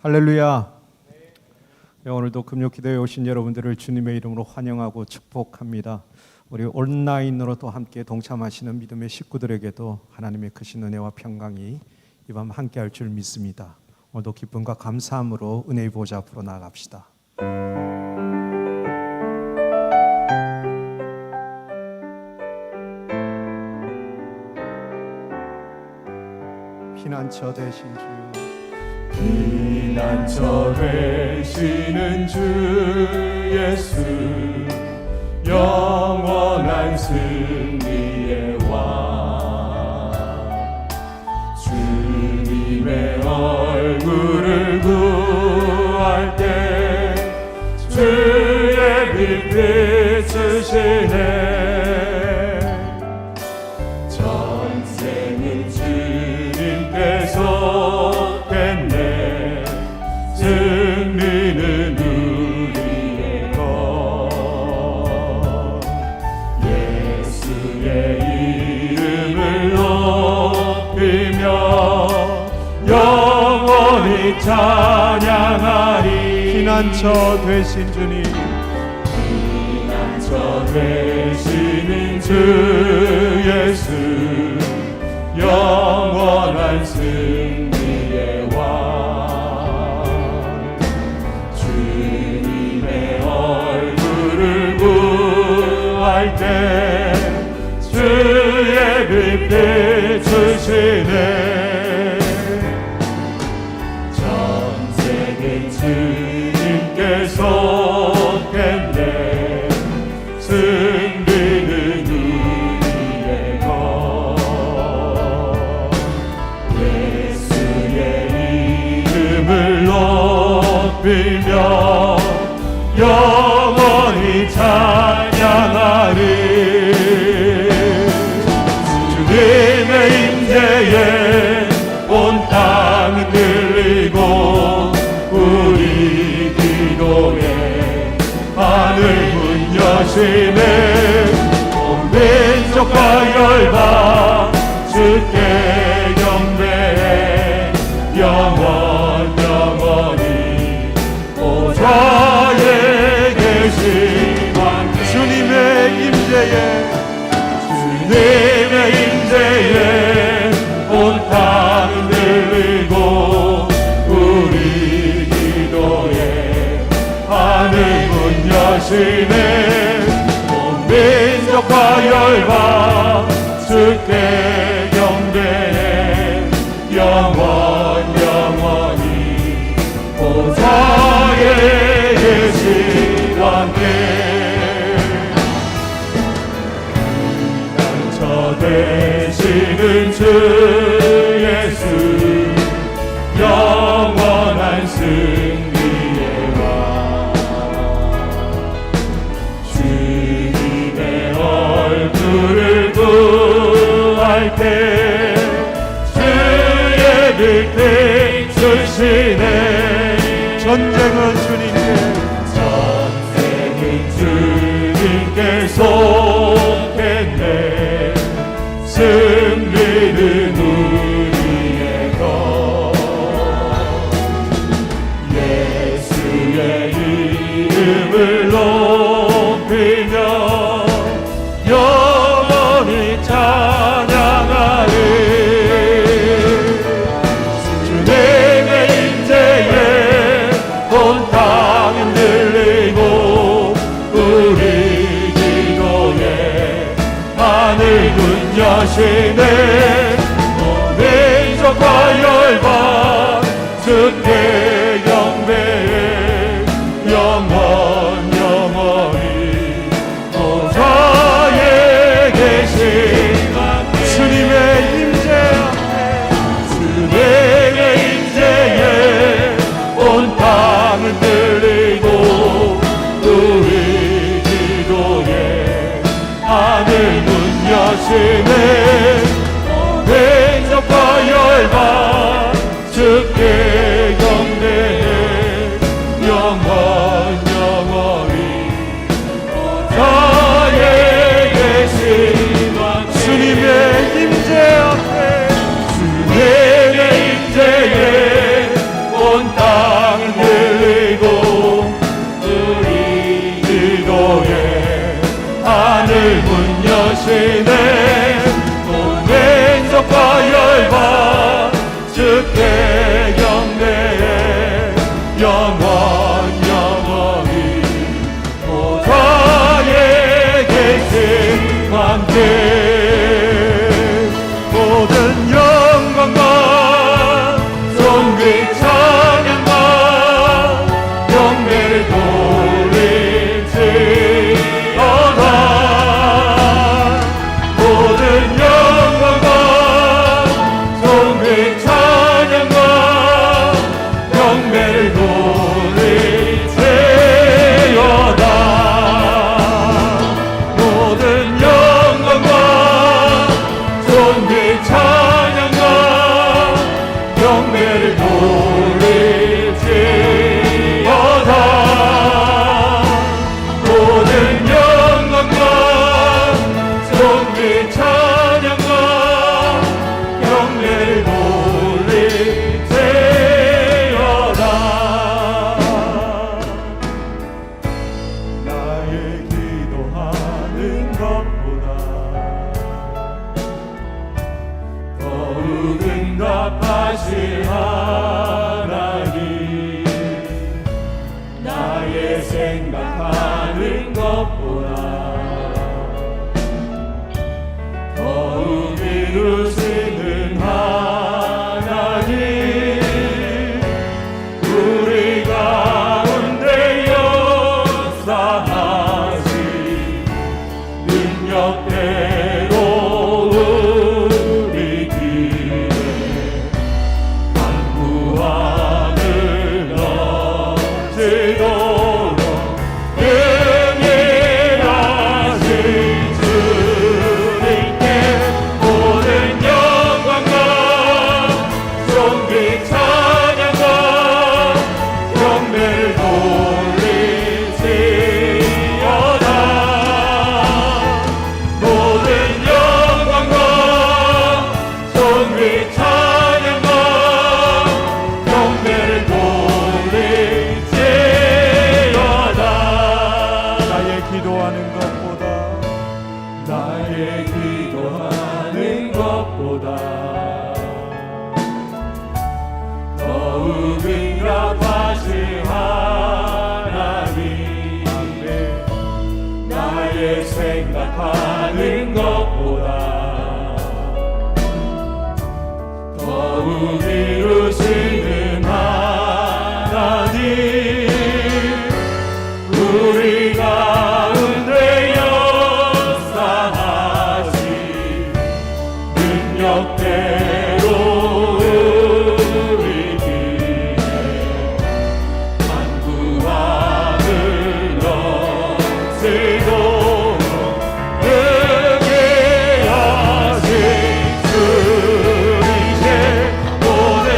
할렐루야. 오늘도 금요기도에 오신 여러분들을 주님의 이름으로 환영하고 축복합니다. 우리 온라인으로 또 함께 동참하시는 믿음의 식구들에게도 하나님의 크신 은혜와 평강이 이 밤 함께 할 줄 믿습니다. 오늘도 기쁨과 감사함으로 은혜의 보좌 앞으로 나아갑시다. 피난처 되신 주, 피난처 되시는 주 예수, 영원한 승리의 왕, 주님의 얼굴을 구할 때 주의 빛 비추시네. 전생은 주님께서 했네. 승리는 우리의 것. 예수의 이름을 높이며 영원히 찬양하리. 피난처 되신 주님, 피난처 되시는 주 예수, 영원한 승리의 왕, 주님의 얼굴을 구할 때 주의 빛 비추시네. 전생은 주님께서 했네. 승리는 우리의 것. 예수의 이름을 높이며 영원히 찬양하리. 주님의 임재에 온 땅 흔들리고 우리 기도에 하늘 문 여시네. 온 민족과 열방 주께 경배해. 영원히 보좌에 계신 왕, 주님의 임재에 온 땅 흔들리고 우리 기도에 하늘 문 여시네. 온 민족과 열방 주께 경배해. 영원히 보좌에 계신 왕께. 피난처 되시는 주 예수, 영원한 승리의 왕, 주님의 얼굴을 구할 때 주의 빛 비추시네. 전쟁은 주님께, 전생은 주님께서 했네. 승리는 우리의 것. 예수의 이름을 높이며 영원히 찬양하리. 주님의 임재에 하실 하나님 나의 생각하는 것보다 더욱 이루시는 하나님 우리 가운데 역사하시 능력대로 우리 길에 강구함을 넘치도록 능일하신 주님께 모든 영광과 존귀 찬양과 경배를 돌리시어다 모든 영광과 존귀 찬양과 경배를 돌리시어다 나의 기도하는 것보다 나의 기도하는 것보다 더욱 응답하신 하나님 나의 생각하는 것보다 더욱 이루시는 하나님 우리 가운데 역사하시 능력대로 우리 길에 간구함을 넘치도록 능히 하신 주님께 모든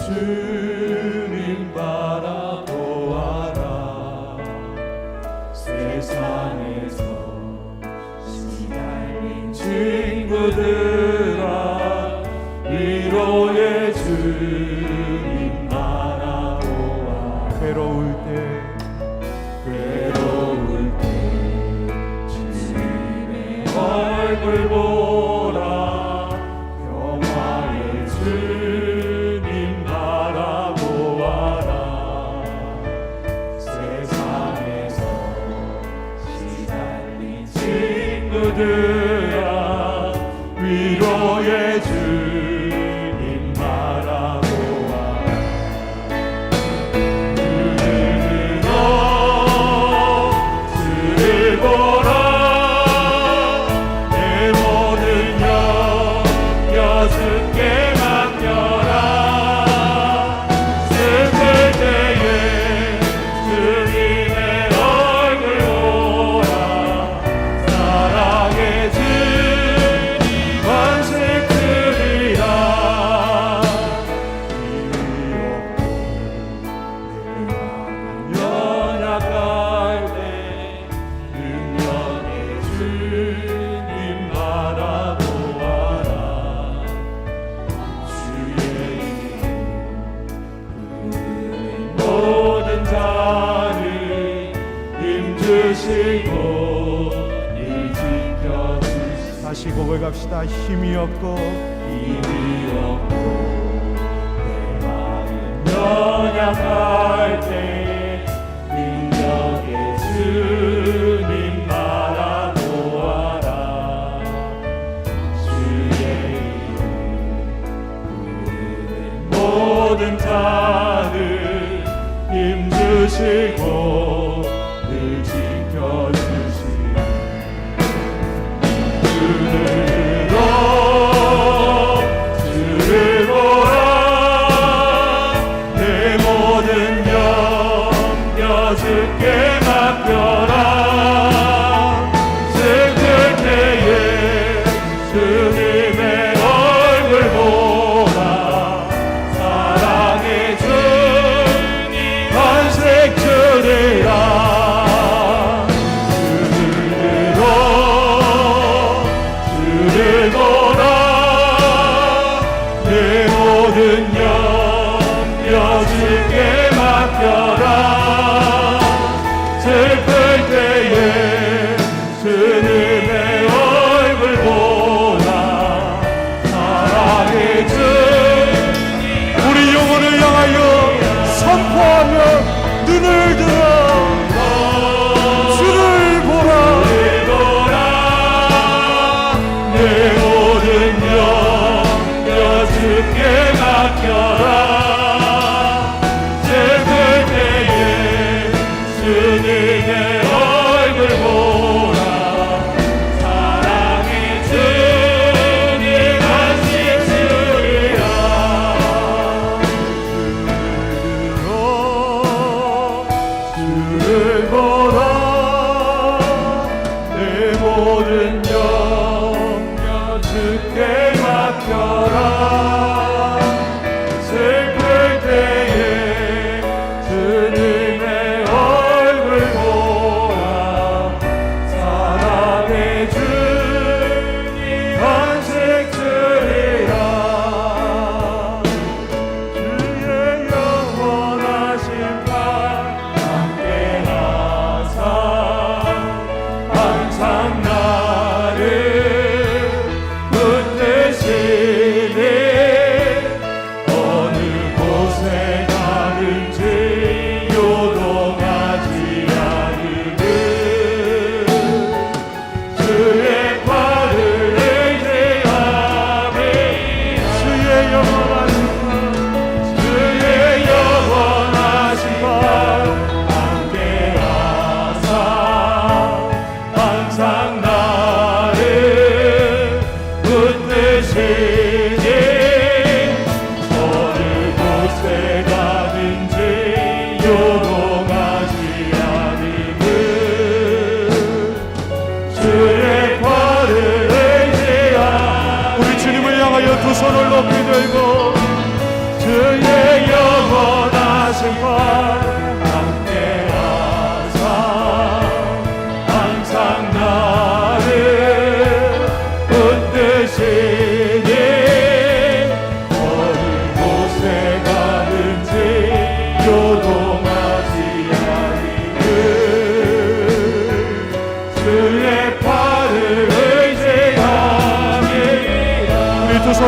주님 바라보아라. 세상에서 시달린 친구들아 위로의 주님 바라보아라. 괴로울 때 주님의 얼굴 보라. 평화의 주님 바라보아라. 세상에서 시달린 친구들아 위로의 주님 바라보아라. 주를 보라. 내 모든 염려 주께 맡겨라. 슬플 때에 주님의 얼굴 보라. 사랑의 주님 관색 드리라. 연약할 때 능력의 주님 바라보아라. 주의 이름 모든 자를 힘주시고 늘 지켜주시고. 다시 고백합시다. 힘이 없고 힘이 없고 내 마음 연약할 때 능력의 주님 바라보아라. 주의 이름 부르는 모든 자를 힘주시고 늘 지켜주시고. 주를 보라. 내 모든 염려 주께 맡겨라. 슬플 때에 주님의 얼굴 보라. 사랑의 주님 관색 주리라.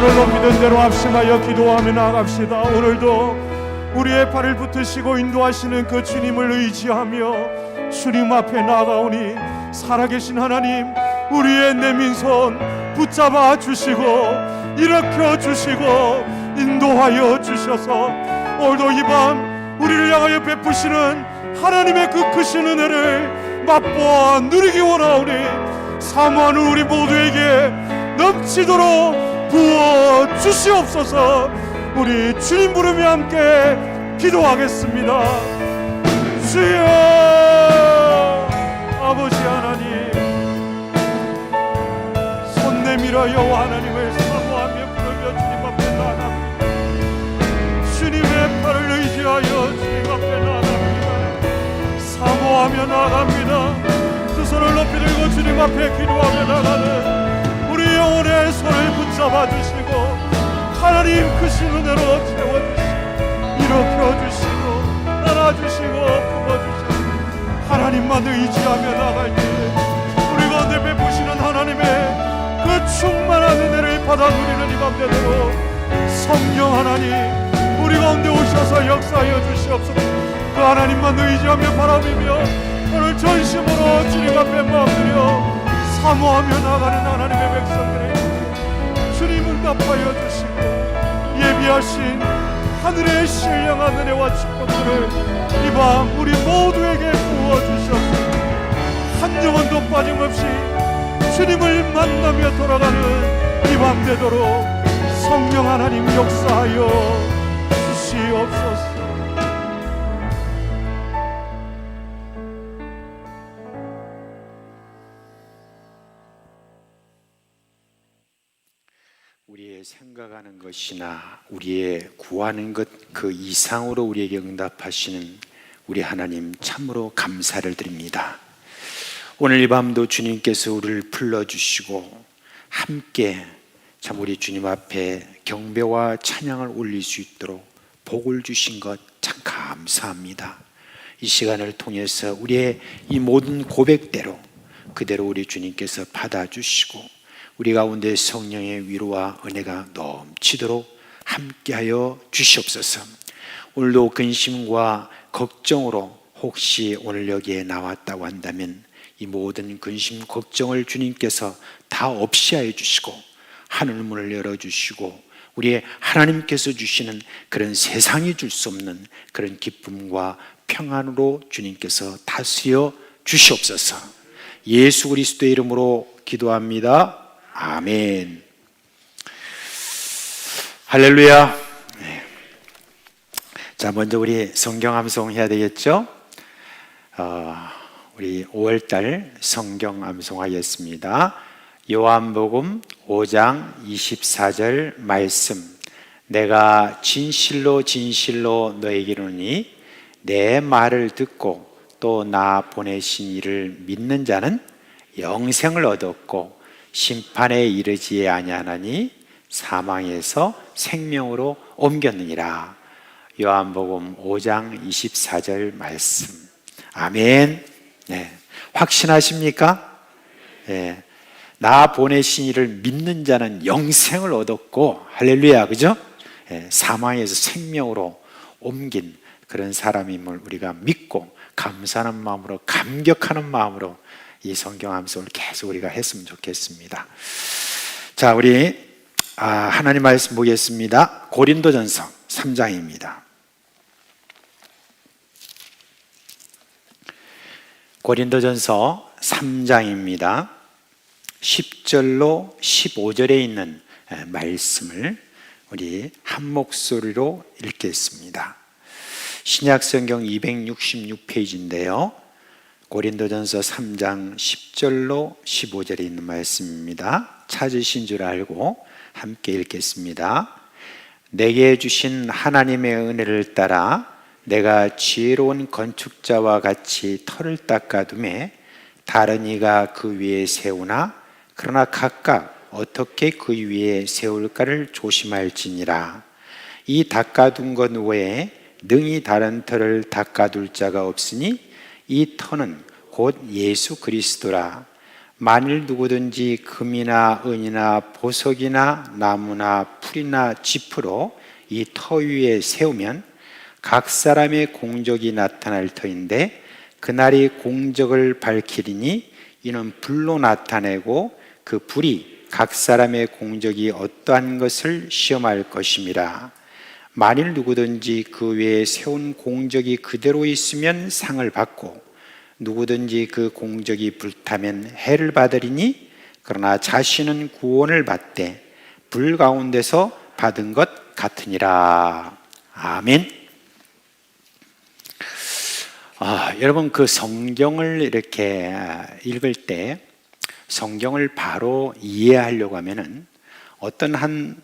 손을 높이던 대로 합심하여 기도하며 나아갑시다. 오늘도 우리의 발을 붙으시고 인도하시는 그 주님을 의지하며 주님 앞에 나아가오니 살아계신 하나님, 우리의 내민 손 붙잡아 주시고 일으켜 주시고 인도하여 주셔서 오늘도 이 밤 우리를 향하여 베푸시는 하나님의 그 크신 은혜를 맛보아 누리기 원하오니 사모하는 우리 모두에게 넘치도록 부어 주시옵소서. 우리 주님 부르며 함께 기도하겠습니다. 주여, 아버지 하나님, 손 내밀어 여호와 하나님을 사모하며 부르며 주님 앞에 나아갑니다. 주님의 팔을 의지하여 주님 앞에 나아갑니다. 사모하며 나아갑니다. 두 손을 높이 들고 주님 앞에 기도하며 나가는 우리 영혼의 손을 붙잡아 주시고 하나님 크신 은혜로 채워주시고 일으켜주시고 따라주시고 품어주시고 하나님만 의지하며 나갈 때 우리 가운데 베푸시는 하나님의 그 충만한 은혜를 받아 누리는 이 밤 되도록 성령 하나님 우리 가운데 오셔서 역사하여 주시옵소서. 그 하나님만 의지하며 바라보며 오늘 전심으로 주님 앞에 마음드려 사모하며 나가는 하나님의 백성들에게 주님 응답하여 주시고 예비하신 하늘의 신령한 은혜와 축복들을 이 밤 우리 모두에게 부어주셔서 한 영혼도 빠짐없이 주님을 만나며 돌아가는 이 밤 되도록 성령 하나님 역사하여 주시옵소서. 우리의 생각하는 것이나 우리의 구하는 것 그 이상으로 우리에게 응답하시는 우리 하나님 참으로 감사를 드립니다. 오늘 이 밤도 주님께서 우리를 불러주시고 함께 참 우리 주님 앞에 경배와 찬양을 올릴 수 있도록 복을 주신 것 참 감사합니다. 이 시간을 통해서 우리의 이 모든 고백대로 그대로 우리 주님께서 받아주시고 우리 가운데 성령의 위로와 은혜가 넘치도록 함께하여 주시옵소서. 오늘도 근심과 걱정으로 혹시 오늘 여기에 나왔다고 한다면 이 모든 근심 걱정을 주님께서 다 없이 하여 주시고 하늘문을 열어주시고 우리의 하나님께서 주시는 그런 세상이 줄 수 없는 그런 기쁨과 평안으로 주님께서 다스려 주시옵소서. 예수 그리스도의 이름으로 기도합니다. 아멘. 할렐루야. 네. 자, 먼저 우리 성경 암송 해야 되겠죠? 우리 5월달 성경 암송하겠습니다. 요한복음 5장 24절 말씀. 내가 진실로 진실로 너에게 이르노니 내 말을 듣고 또 나 보내신 이를 믿는 자는 영생을 얻었고 심판에 이르지 아니하나니 사망에서 생명으로 옮겼느니라. 요한복음 5장 24절 말씀. 아멘. 네. 확신하십니까? 네. 나 보내신 이를 믿는 자는 영생을 얻었고, 할렐루야, 그죠? 네. 사망에서 생명으로 옮긴 그런 사람임을 우리가 믿고 감사하는 마음으로, 감격하는 마음으로 이 성경 암송을 계속 우리가 했으면 좋겠습니다. 자, 우리 하나님 말씀 보겠습니다. 고린도전서 3장입니다. 고린도전서 3장입니다. 10절로 15절에 있는 말씀을 우리 한 목소리로 읽겠습니다. 신약성경 266페이지인데요. 고린도전서 3장 10절로 15절에 있는 말씀입니다. 찾으신 줄 알고 함께 읽겠습니다. 내게 주신 하나님의 은혜를 따라 내가 지혜로운 건축자와 같이 터를 닦아둠에 다른 이가 그 위에 세우나 그러나 각각 어떻게 그 위에 세울까를 조심할지니라. 이 닦아둔 것 외에 능히 다른 터를 닦아둘 자가 없으니 이 터는 곧 예수 그리스도라. 만일 누구든지 금이나 은이나 보석이나 나무나 풀이나 짚으로 이 터 위에 세우면 각 사람의 공적이 나타날 터인데 그날이 공적을 밝히리니 이는 불로 나타내고 그 불이 각 사람의 공적이 어떠한 것을 시험할 것임이라. 만일 누구든지 그 외에 세운 공적이 그대로 있으면 상을 받고 누구든지 그 공적이 불타면 해를 받으리니 그러나 자신은 구원을 받되 불 가운데서 받은 것 같으니라. 아멘. 여러분, 그 성경을 이렇게 읽을 때 성경을 바로 이해하려고 하면은 어떤 한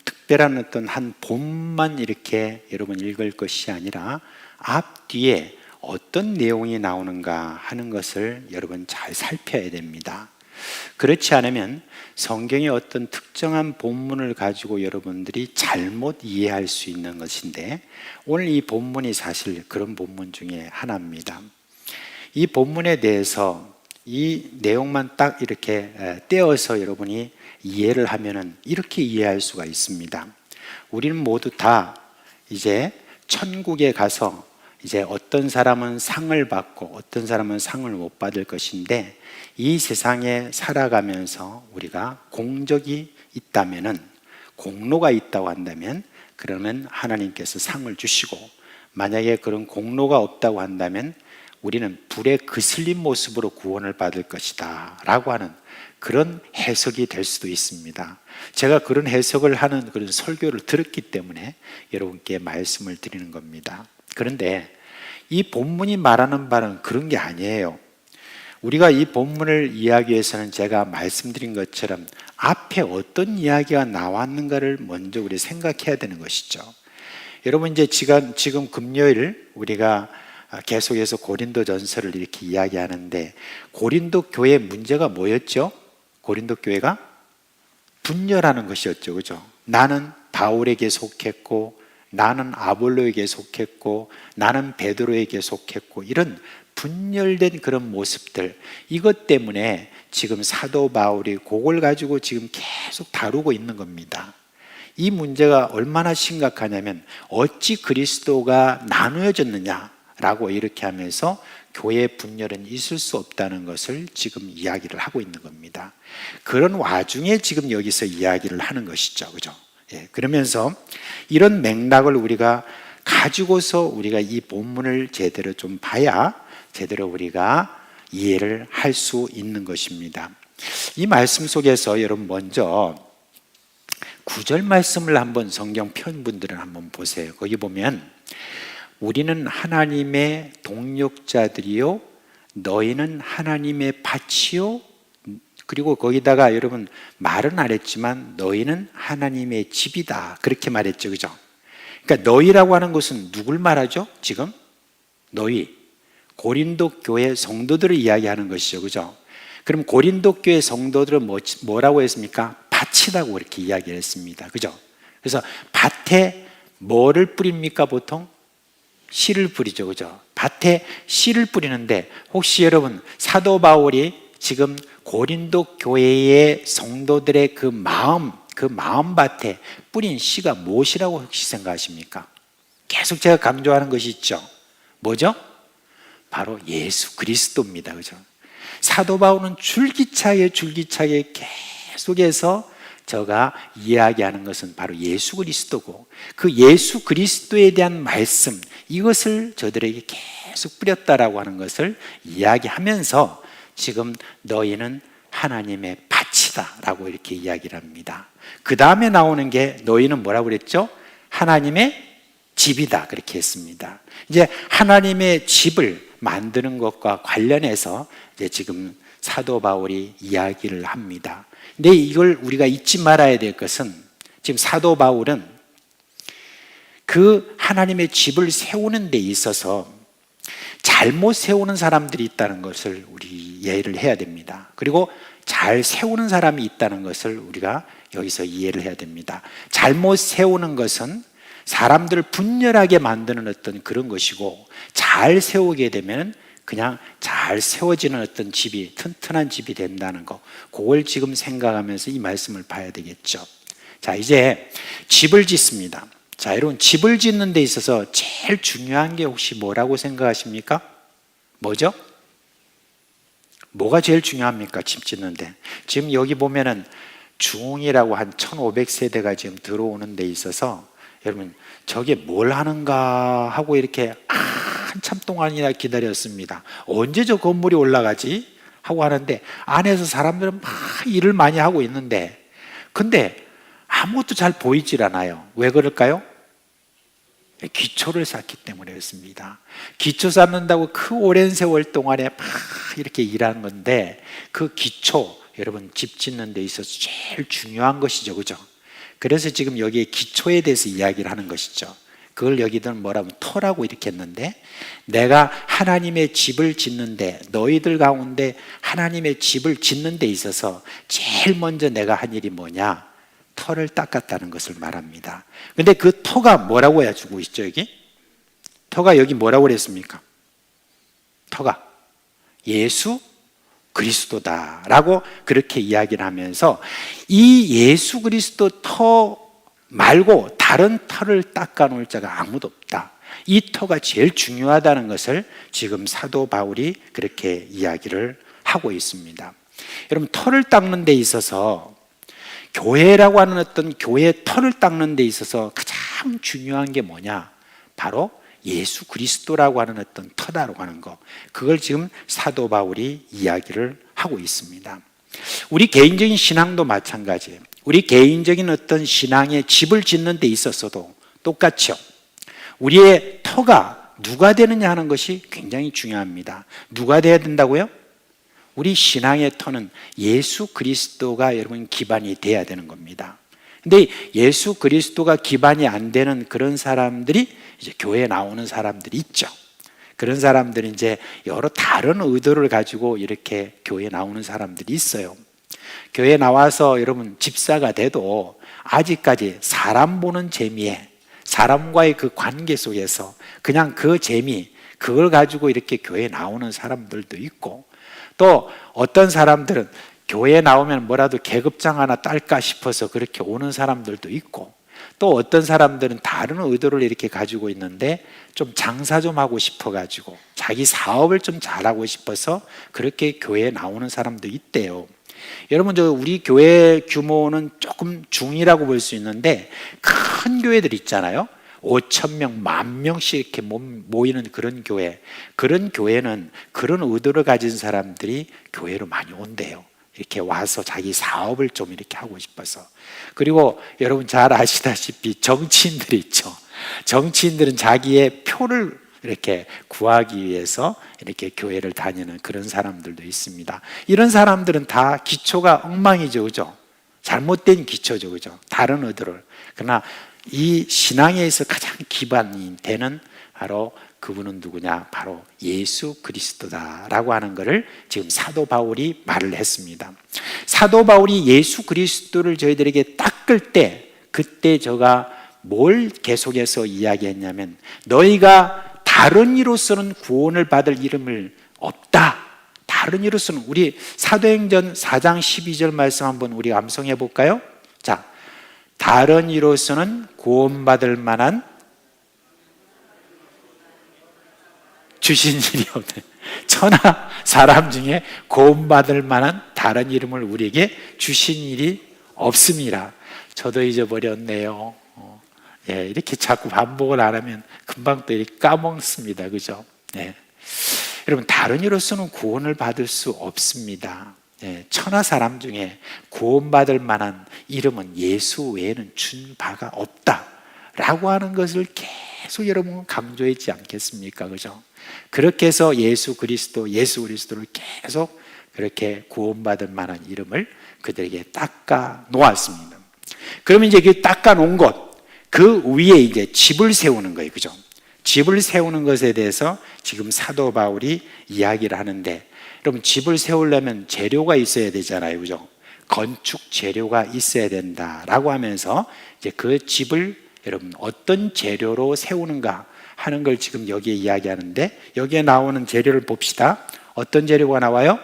특별한 어떤 한 본만 이렇게 여러분 읽을 것이 아니라 앞뒤에 어떤 내용이 나오는가 하는 것을 여러분 잘 살펴야 됩니다. 그렇지 않으면 성경의 어떤 특정한 본문을 가지고 여러분들이 잘못 이해할 수 있는 것인데, 오늘 이 본문이 사실 그런 본문 중에 하나입니다. 이 본문에 대해서 이 내용만 딱 이렇게 떼어서 여러분이 이해를 하면은 이렇게 이해할 수가 있습니다. 우리는 모두 다 이제 천국에 가서 이제 어떤 사람은 상을 받고 어떤 사람은 상을 못 받을 것인데, 이 세상에 살아가면서 우리가 공적이 있다면은, 공로가 있다고 한다면, 그러면 하나님께서 상을 주시고, 만약에 그런 공로가 없다고 한다면 우리는 불에 그슬린 모습으로 구원을 받을 것이다 라고 하는 그런 해석이 될 수도 있습니다. 제가 그런 해석을 하는 그런 설교를 들었기 때문에 여러분께 말씀을 드리는 겁니다. 그런데 이 본문이 말하는 바는 그런 게 아니에요. 우리가 이 본문을 이해하기 위해서는 제가 말씀드린 것처럼 앞에 어떤 이야기가 나왔는가를 먼저 우리 생각해야 되는 것이죠. 여러분, 이제 지금 금요일 우리가 계속해서 고린도 전서를 이렇게 이야기하는데, 고린도 교회 문제가 뭐였죠? 고린도 교회가 분열하는 것이었죠. 그죠? 나는 바울에게 속했고, 나는 아볼로에게 속했고, 나는 베드로에게 속했고, 이런 분열된 그런 모습들, 이것 때문에 지금 사도 바울이 그걸 가지고 지금 계속 다루고 있는 겁니다. 이 문제가 얼마나 심각하냐면, 어찌 그리스도가 나누어졌느냐라고 이렇게 하면서 교회 분열은 있을 수 없다는 것을 지금 이야기를 하고 있는 겁니다. 그런 와중에 지금 여기서 이야기를 하는 것이죠. 그죠? 그러면서 이런 맥락을 우리가 가지고서 우리가 이 본문을 제대로 좀 봐야 제대로 우리가 이해를 할 수 있는 것입니다. 이 말씀 속에서 여러분 먼저 9절 말씀을 한번 성경 편분들은 한번 보세요. 거기 보면 우리는 하나님의 동력자들이요 너희는 하나님의 밭이요, 그리고 거기다가 여러분 말은 안 했지만 너희는 하나님의 집이다 그렇게 말했죠. 그죠? 그러니까 너희라고 하는 것은 누굴 말하죠? 지금 너희 고린도 교회 성도들을 이야기하는 것이죠. 그죠? 그럼 고린도 교회 성도들은 뭐라고 했습니까? 밭이라고 이렇게 이야기를 했습니다. 그죠? 그래서 밭에 뭐를 뿌립니까? 보통 씨를 뿌리죠. 그죠? 밭에 씨를 뿌리는데, 혹시 여러분 사도 바울이 지금 고린도 교회의 성도들의 그 마음밭에 뿌린 씨가 무엇이라고 혹시 생각하십니까? 계속 제가 강조하는 것이 있죠. 뭐죠? 바로 예수 그리스도입니다. 그죠? 사도 바울은 줄기차게 계속해서 저가 이야기하는 것은 바로 예수 그리스도고, 그 예수 그리스도에 대한 말씀, 이것을 저들에게 계속 뿌렸다라고 하는 것을 이야기하면서 지금 너희는 하나님의 밭이다 라고 이렇게 이야기를 합니다. 그 다음에 나오는 게 너희는 뭐라고 그랬죠? 하나님의 집이다 그렇게 했습니다. 이제 하나님의 집을 만드는 것과 관련해서 이제 지금 사도 바울이 이야기를 합니다. 근데 이걸 우리가 잊지 말아야 될 것은, 지금 사도 바울은 그 하나님의 집을 세우는 데 있어서 잘못 세우는 사람들이 있다는 것을 우리 이해를 해야 됩니다. 그리고 잘 세우는 사람이 있다는 것을 우리가 여기서 이해를 해야 됩니다. 잘못 세우는 것은 사람들을 분열하게 만드는 어떤 그런 것이고, 잘 세우게 되면 그냥 잘 세워지는 어떤 집이, 튼튼한 집이 된다는 거, 그걸 지금 생각하면서 이 말씀을 봐야 되겠죠. 자, 이제 집을 짓습니다. 자, 여러분, 집을 짓는 데 있어서 제일 중요한 게 혹시 뭐라고 생각하십니까? 뭐죠? 뭐가 제일 중요합니까? 집 짓는데. 지금 여기 보면은 중이라고 한 1500세대가 지금 들어오는 데 있어서 여러분, 저게 뭘 하는가 하고 이렇게 한참 동안이나 기다렸습니다. 언제 저 건물이 올라가지? 하고 하는데 안에서 사람들은 막 일을 많이 하고 있는데, 근데 아무것도 잘 보이질 않아요. 왜 그럴까요? 기초를 쌓기 때문에 그렇습니다. 기초 쌓는다고 그 오랜 세월 동안에 막 이렇게 일하는 건데, 그 기초, 여러분, 집 짓는 데 있어서 제일 중요한 것이죠. 그죠? 그래서 지금 여기에 기초에 대해서 이야기를 하는 것이죠. 그걸 여기들은 뭐라면 터라고 이렇게 했는데, 내가 하나님의 집을 짓는데, 너희들 가운데 하나님의 집을 짓는 데 있어서 제일 먼저 내가 한 일이 뭐냐? 터를 닦았다는 것을 말합니다. 근데 그 터가 뭐라고 해주고 있죠, 여기? 터가 여기 뭐라고 그랬습니까? 터가 예수 그리스도다라고 그렇게 이야기를 하면서, 이 예수 그리스도 터 말고 다른 터를 닦아 놓을 자가 아무도 없다. 이 터가 제일 중요하다는 것을 지금 사도 바울이 그렇게 이야기를 하고 있습니다. 여러분, 터를 닦는 데 있어서, 교회라고 하는 어떤 교회의 터를 닦는 데 있어서 가장 중요한 게 뭐냐? 바로 예수 그리스도라고 하는 어떤 터다라고 하는 거, 그걸 지금 사도 바울이 이야기를 하고 있습니다. 우리 개인적인 신앙도 마찬가지예요. 우리 개인적인 어떤 신앙의 집을 짓는 데 있어서도 똑같죠. 우리의 터가 누가 되느냐 하는 것이 굉장히 중요합니다. 누가 돼야 된다고요? 우리 신앙의 터는 예수 그리스도가 여러분 기반이 돼야 되는 겁니다. 근데 예수 그리스도가 기반이 안 되는 그런 사람들이 이제 교회에 나오는 사람들이 있죠. 그런 사람들은 이제 여러 다른 의도를 가지고 이렇게 교회에 나오는 사람들이 있어요. 교회에 나와서 여러분 집사가 돼도 아직까지 사람 보는 재미에, 사람과의 그 관계 속에서 그냥 그 재미, 그걸 가지고 이렇게 교회에 나오는 사람들도 있고, 또 어떤 사람들은 교회에 나오면 뭐라도 계급장 하나 딸까 싶어서 그렇게 오는 사람들도 있고, 또 어떤 사람들은 다른 의도를 이렇게 가지고 있는데 좀 장사 좀 하고 싶어 가지고 자기 사업을 좀 잘하고 싶어서 그렇게 교회에 나오는 사람도 있대요. 여러분, 저 우리 교회 규모는 조금 중이라고 볼 수 있는데, 큰 교회들 있잖아요. 5,000명, 10,000명씩 이렇게 모이는 그런 교회, 그런 교회는 그런 의도를 가진 사람들이 교회로 많이 온대요. 이렇게 와서 자기 사업을 좀 이렇게 하고 싶어서. 그리고 여러분 잘 아시다시피 정치인들이 있죠. 정치인들은 자기의 표를 이렇게 구하기 위해서 이렇게 교회를 다니는 그런 사람들도 있습니다. 이런 사람들은 다 기초가 엉망이죠, 그죠? 잘못된 기초죠, 그죠? 다른 의도를. 그러나 이 신앙에 있어 가장 기반이 되는 바로 그분은 누구냐? 바로 예수 그리스도다라고 하는 것을 지금 사도 바울이 말을 했습니다. 사도 바울이 예수 그리스도를 저희들에게 닦을 때, 그때 저가 뭘 계속해서 이야기했냐면, 너희가 다른 이로서는 구원을 받을 이름을 없다. 다른 이로서는, 우리 사도행전 4장 12절 말씀 한번 우리 암송해 볼까요? 자, 다른 이로서는 구원받을 만한 주신 일이 없네. 천하 사람 중에 구원받을 만한 다른 이름을 우리에게 주신 일이 없습니다. 저도 잊어버렸네요. 이렇게 자꾸 반복을 안 하면 금방 또 이렇게 까먹습니다. 그죠? 여러분, 다른 이로서는 구원을 받을 수 없습니다. 천하 사람 중에 구원받을 만한 이름은 예수 외에는 준 바가 없다라고 하는 것을 계속 여러분 강조했지 않겠습니까? 그죠? 그렇게 해서 예수 그리스도를 계속 그렇게 구원받을 만한 이름을 그들에게 닦아 놓았습니다. 그러면 이제 그 닦아 놓은 것, 그 위에 이제 집을 세우는 거예요. 그죠? 집을 세우는 것에 대해서 지금 사도 바울이 이야기를 하는데, 여러분, 집을 세우려면 재료가 있어야 되잖아요. 그죠? 건축 재료가 있어야 된다라고 하면서 이제 그 집을 여러분 어떤 재료로 세우는가 하는 걸 지금 여기에 이야기하는데, 여기에 나오는 재료를 봅시다. 어떤 재료가 나와요?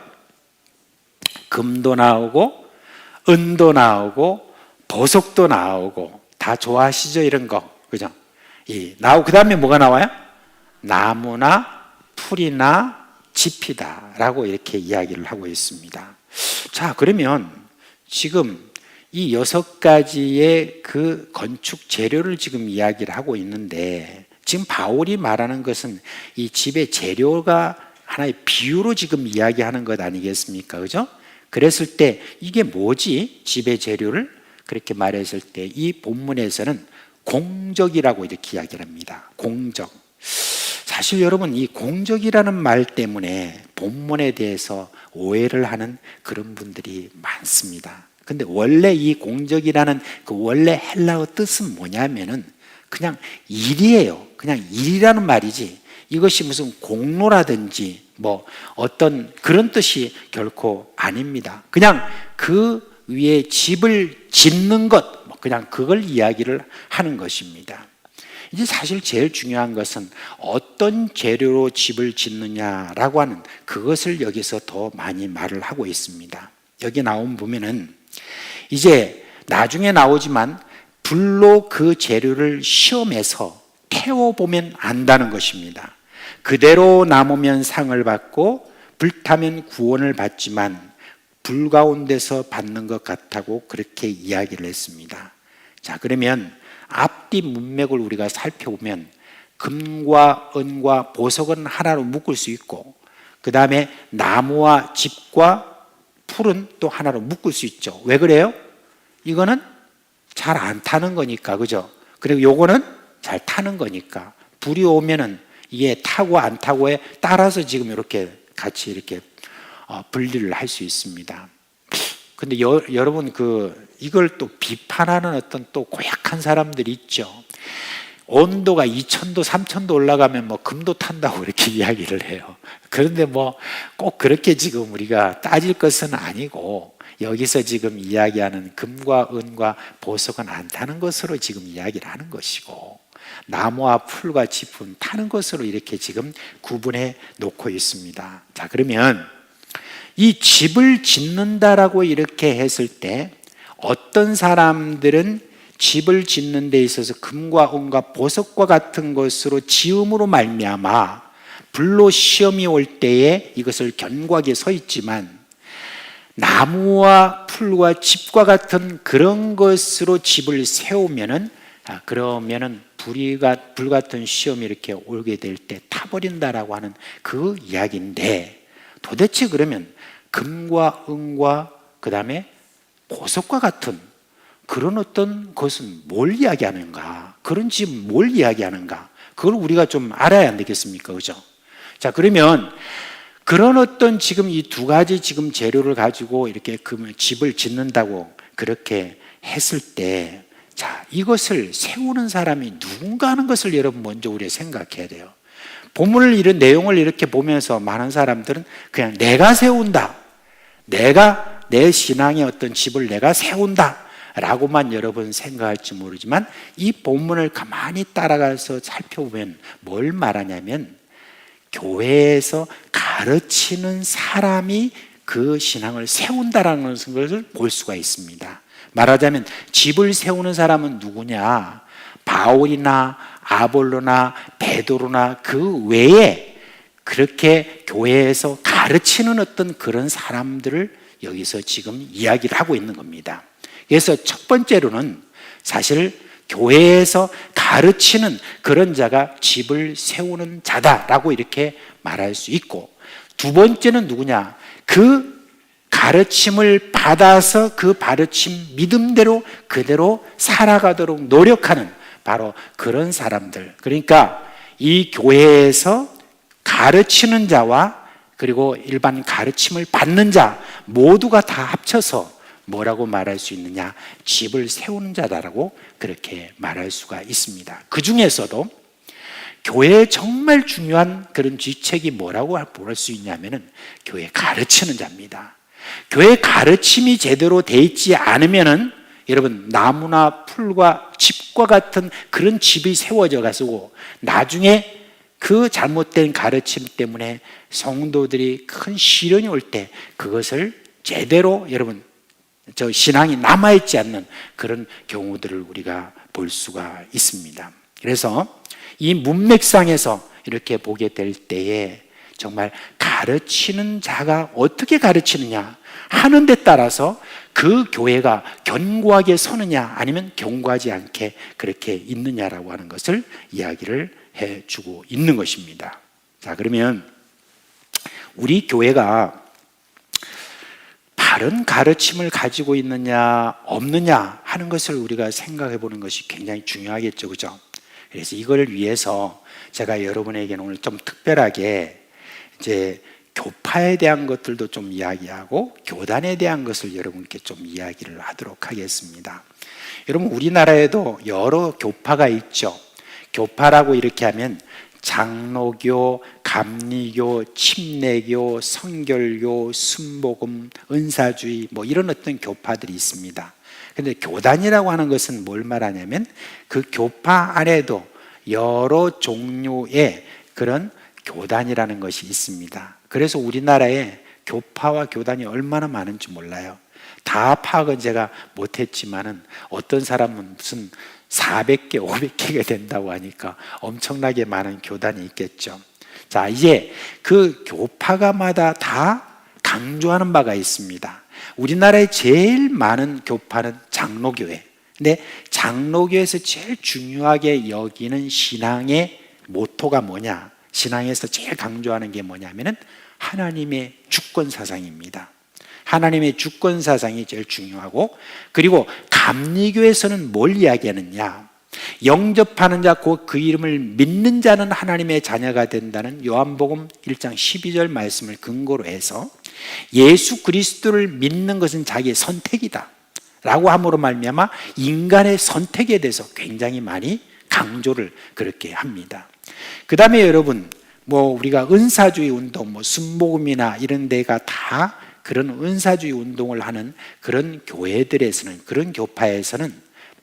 금도 나오고 은도 나오고 보석도 나오고, 다 좋아하시죠? 이런 거, 그죠? 나오고 그 다음에 뭐가 나와요? 나무나 풀이나 짚이다라고 이렇게 이야기를 하고 있습니다. 자, 그러면 지금 이 6가지의 그 건축 재료를 지금 이야기를 하고 있는데, 지금 바울이 말하는 것은 이 집의 재료가 하나의 비유로 지금 이야기하는 것 아니겠습니까? 그죠? 그랬을 때 이게 뭐지? 집의 재료를 그렇게 말했을 때 이 본문에서는 공적이라고 이렇게 이야기를 합니다. 공적. 사실 여러분, 이 공적이라는 말 때문에 본문에 대해서 오해를 하는 그런 분들이 많습니다. 근데 원래 이 공적이라는 그 원래 헬라어 뜻은 뭐냐면은 그냥 일이에요. 그냥 일이라는 말이지, 이것이 무슨 공로라든지 뭐 어떤 그런 뜻이 결코 아닙니다. 그냥 그 위에 집을 짓는 것, 그냥 그걸 이야기를 하는 것입니다. 이제 사실 제일 중요한 것은 어떤 재료로 집을 짓느냐라고 하는 그것을 여기서 더 많이 말을 하고 있습니다. 여기 나온 보면은 이제 나중에 나오지만 불로 그 재료를 시험해서 태워보면 안다는 것입니다. 그대로 남으면 상을 받고 불타면 구원을 받지만 불 가운데서 받는 것 같다고 그렇게 이야기를 했습니다. 자, 그러면 앞뒤 문맥을 우리가 살펴보면 금과 은과 보석은 하나로 묶을 수 있고, 그 다음에 나무와 집과 풀은 또 하나로 묶을 수 있죠. 왜 그래요? 이거는 잘 안 타는 거니까, 그죠? 그리고 요거는 잘 타는 거니까. 불이 오면은 이게 타고 안 타고에 따라서 지금 이렇게 같이 이렇게 분리를 할 수 있습니다. 근데 여러분, 이걸 또 비판하는 어떤 또 고약한 사람들이 있죠. 온도가 2000도, 3000도 올라가면 뭐 금도 탄다고 이렇게 이야기를 해요. 그런데 뭐 꼭 그렇게 지금 우리가 따질 것은 아니고, 여기서 지금 이야기하는 금과 은과 보석은 안 타는 것으로 지금 이야기를 하는 것이고, 나무와 풀과 짚은 타는 것으로 이렇게 지금 구분해 놓고 있습니다. 자, 그러면 이 집을 짓는다라고 이렇게 했을 때 어떤 사람들은 집을 짓는 데 있어서 금과 은과 보석과 같은 것으로 지음으로 말미암아 불로 시험이 올 때에 이것을 견고하게 서 있지만, 나무와 풀과 짚과 같은 그런 것으로 집을 세우면은 그러면은 불 같은 시험이 이렇게 오게 될 때 타버린다라고 하는 그 이야기인데, 도대체 그러면 금과 은과 그 다음에 보석과 같은 그런 어떤 것은 뭘 이야기하는가? 그런 집 뭘 이야기하는가? 그걸 우리가 좀 알아야 안 되겠습니까? 그죠? 자, 그러면 그런 어떤 지금 이 2가지 지금 재료를 가지고 이렇게 집을 짓는다고 그렇게 했을 때, 자, 이것을 세우는 사람이 누군가 하는 것을 여러분 먼저 우리가 생각해야 돼요. 본문을 이런 내용을 이렇게 보면서 많은 사람들은 그냥 내가 세운다, 내가 내 신앙의 어떤 집을 내가 세운다 라고만 여러분 생각할지 모르지만, 이 본문을 가만히 따라가서 살펴보면 뭘 말하냐면, 교회에서 가르치는 사람이 그 신앙을 세운다라는 것을 볼 수가 있습니다. 말하자면 집을 세우는 사람은 누구냐? 바울이나 아볼로나 베드로나 그 외에 그렇게 교회에서 가르치는 어떤 그런 사람들을 여기서 지금 이야기를 하고 있는 겁니다. 그래서 첫 번째로는 사실 교회에서 가르치는 그런 자가 집을 세우는 자다라고 이렇게 말할 수 있고, 두 번째는 누구냐? 그 가르침을 받아서 그 가르침 믿음대로 그대로 살아가도록 노력하는 바로 그런 사람들, 그러니까 이 교회에서 가르치는 자와 그리고 일반 가르침을 받는 자 모두가 다 합쳐서 뭐라고 말할 수 있느냐? 집을 세우는 자다라고 그렇게 말할 수가 있습니다. 그 중에서도 교회에 정말 중요한 그런 쥐책이 뭐라고 볼 수 있냐면은 교회 가르치는 자입니다. 교회 가르침이 제대로 돼 있지 않으면은 여러분 나무나 풀과 집 집과 같은 그런 집이 세워져 가지고 나중에 그 잘못된 가르침 때문에 성도들이 큰 시련이 올 때 그것을 제대로 여러분 저 신앙이 남아있지 않는 그런 경우들을 우리가 볼 수가 있습니다. 그래서 이 문맥상에서 이렇게 보게 될 때에 정말 가르치는 자가 어떻게 가르치느냐 하는 데 따라서 그 교회가 견고하게 서느냐 아니면 견고하지 않게 그렇게 있느냐라고 하는 것을 이야기를 해주고 있는 것입니다. 자, 그러면 우리 교회가 바른 가르침을 가지고 있느냐 없느냐 하는 것을 우리가 생각해 보는 것이 굉장히 중요하겠죠, 그죠? 그래서 이걸 위해서 제가 여러분에게는 오늘 좀 특별하게 이제 교파에 대한 것들도 좀 이야기하고 교단에 대한 것을 여러분께 좀 이야기를 하도록 하겠습니다. 여러분 우리나라에도 여러 교파가 있죠. 교파라고 이렇게 하면 장로교, 감리교, 침례교, 성결교, 순복음, 은사주의 뭐 이런 어떤 교파들이 있습니다. 근데 교단이라고 하는 것은 뭘 말하냐면 그 교파 안에도 여러 종류의 그런 교단이라는 것이 있습니다. 그래서 우리나라에 교파와 교단이 얼마나 많은지 몰라요. 다 파악은 제가 못했지만은 어떤 사람은 무슨 400개, 500개가 된다고 하니까 엄청나게 많은 교단이 있겠죠. 자, 이제 그 교파가마다 다 강조하는 바가 있습니다. 우리나라에 제일 많은 교파는 장로교회. 근데 장로교에서 제일 중요하게 여기는 신앙의 모토가 뭐냐? 신앙에서 제일 강조하는 게 뭐냐면은 하나님의 주권 사상입니다. 하나님의 주권 사상이 제일 중요하고, 그리고 감리교에서는 뭘 이야기하느냐? 영접하는 자, 곧 그 이름을 믿는 자는 하나님의 자녀가 된다는 요한복음 1장 12절 말씀을 근거로 해서 예수 그리스도를 믿는 것은 자기의 선택이다 라고 함으로 말미암아 인간의 선택에 대해서 굉장히 많이 강조를 그렇게 합니다. 그 다음에 여러분 뭐 우리가 은사주의 운동, 뭐 순복음이나 이런 데가 다 그런 은사주의 운동을 하는 그런 교회들에서는, 그런 교파에서는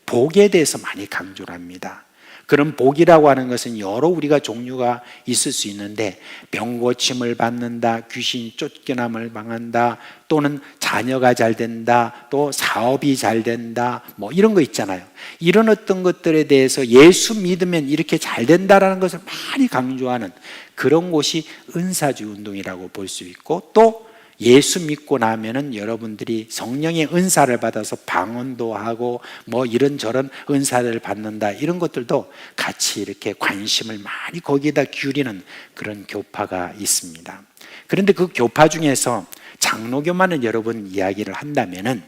복에 대해서 많이 강조를 합니다. 그런 복이라고 하는 것은 여러 우리가 종류가 있을 수 있는데, 병고침을 받는다, 귀신 쫓겨남을 망한다, 또는 자녀가 잘 된다, 또 사업이 잘 된다, 뭐 이런 거 있잖아요. 이런 어떤 것들에 대해서 예수 믿으면 이렇게 잘 된다라는 것을 많이 강조하는 그런 곳이 은사주의 운동이라고 볼 수 있고, 또 예수 믿고 나면은 여러분들이 성령의 은사를 받아서 방언도 하고 뭐 이런저런 은사를 받는다, 이런 것들도 같이 이렇게 관심을 많이 거기에다 기울이는 그런 교파가 있습니다. 그런데 그 교파 중에서 장로교만을 여러분 이야기를 한다면은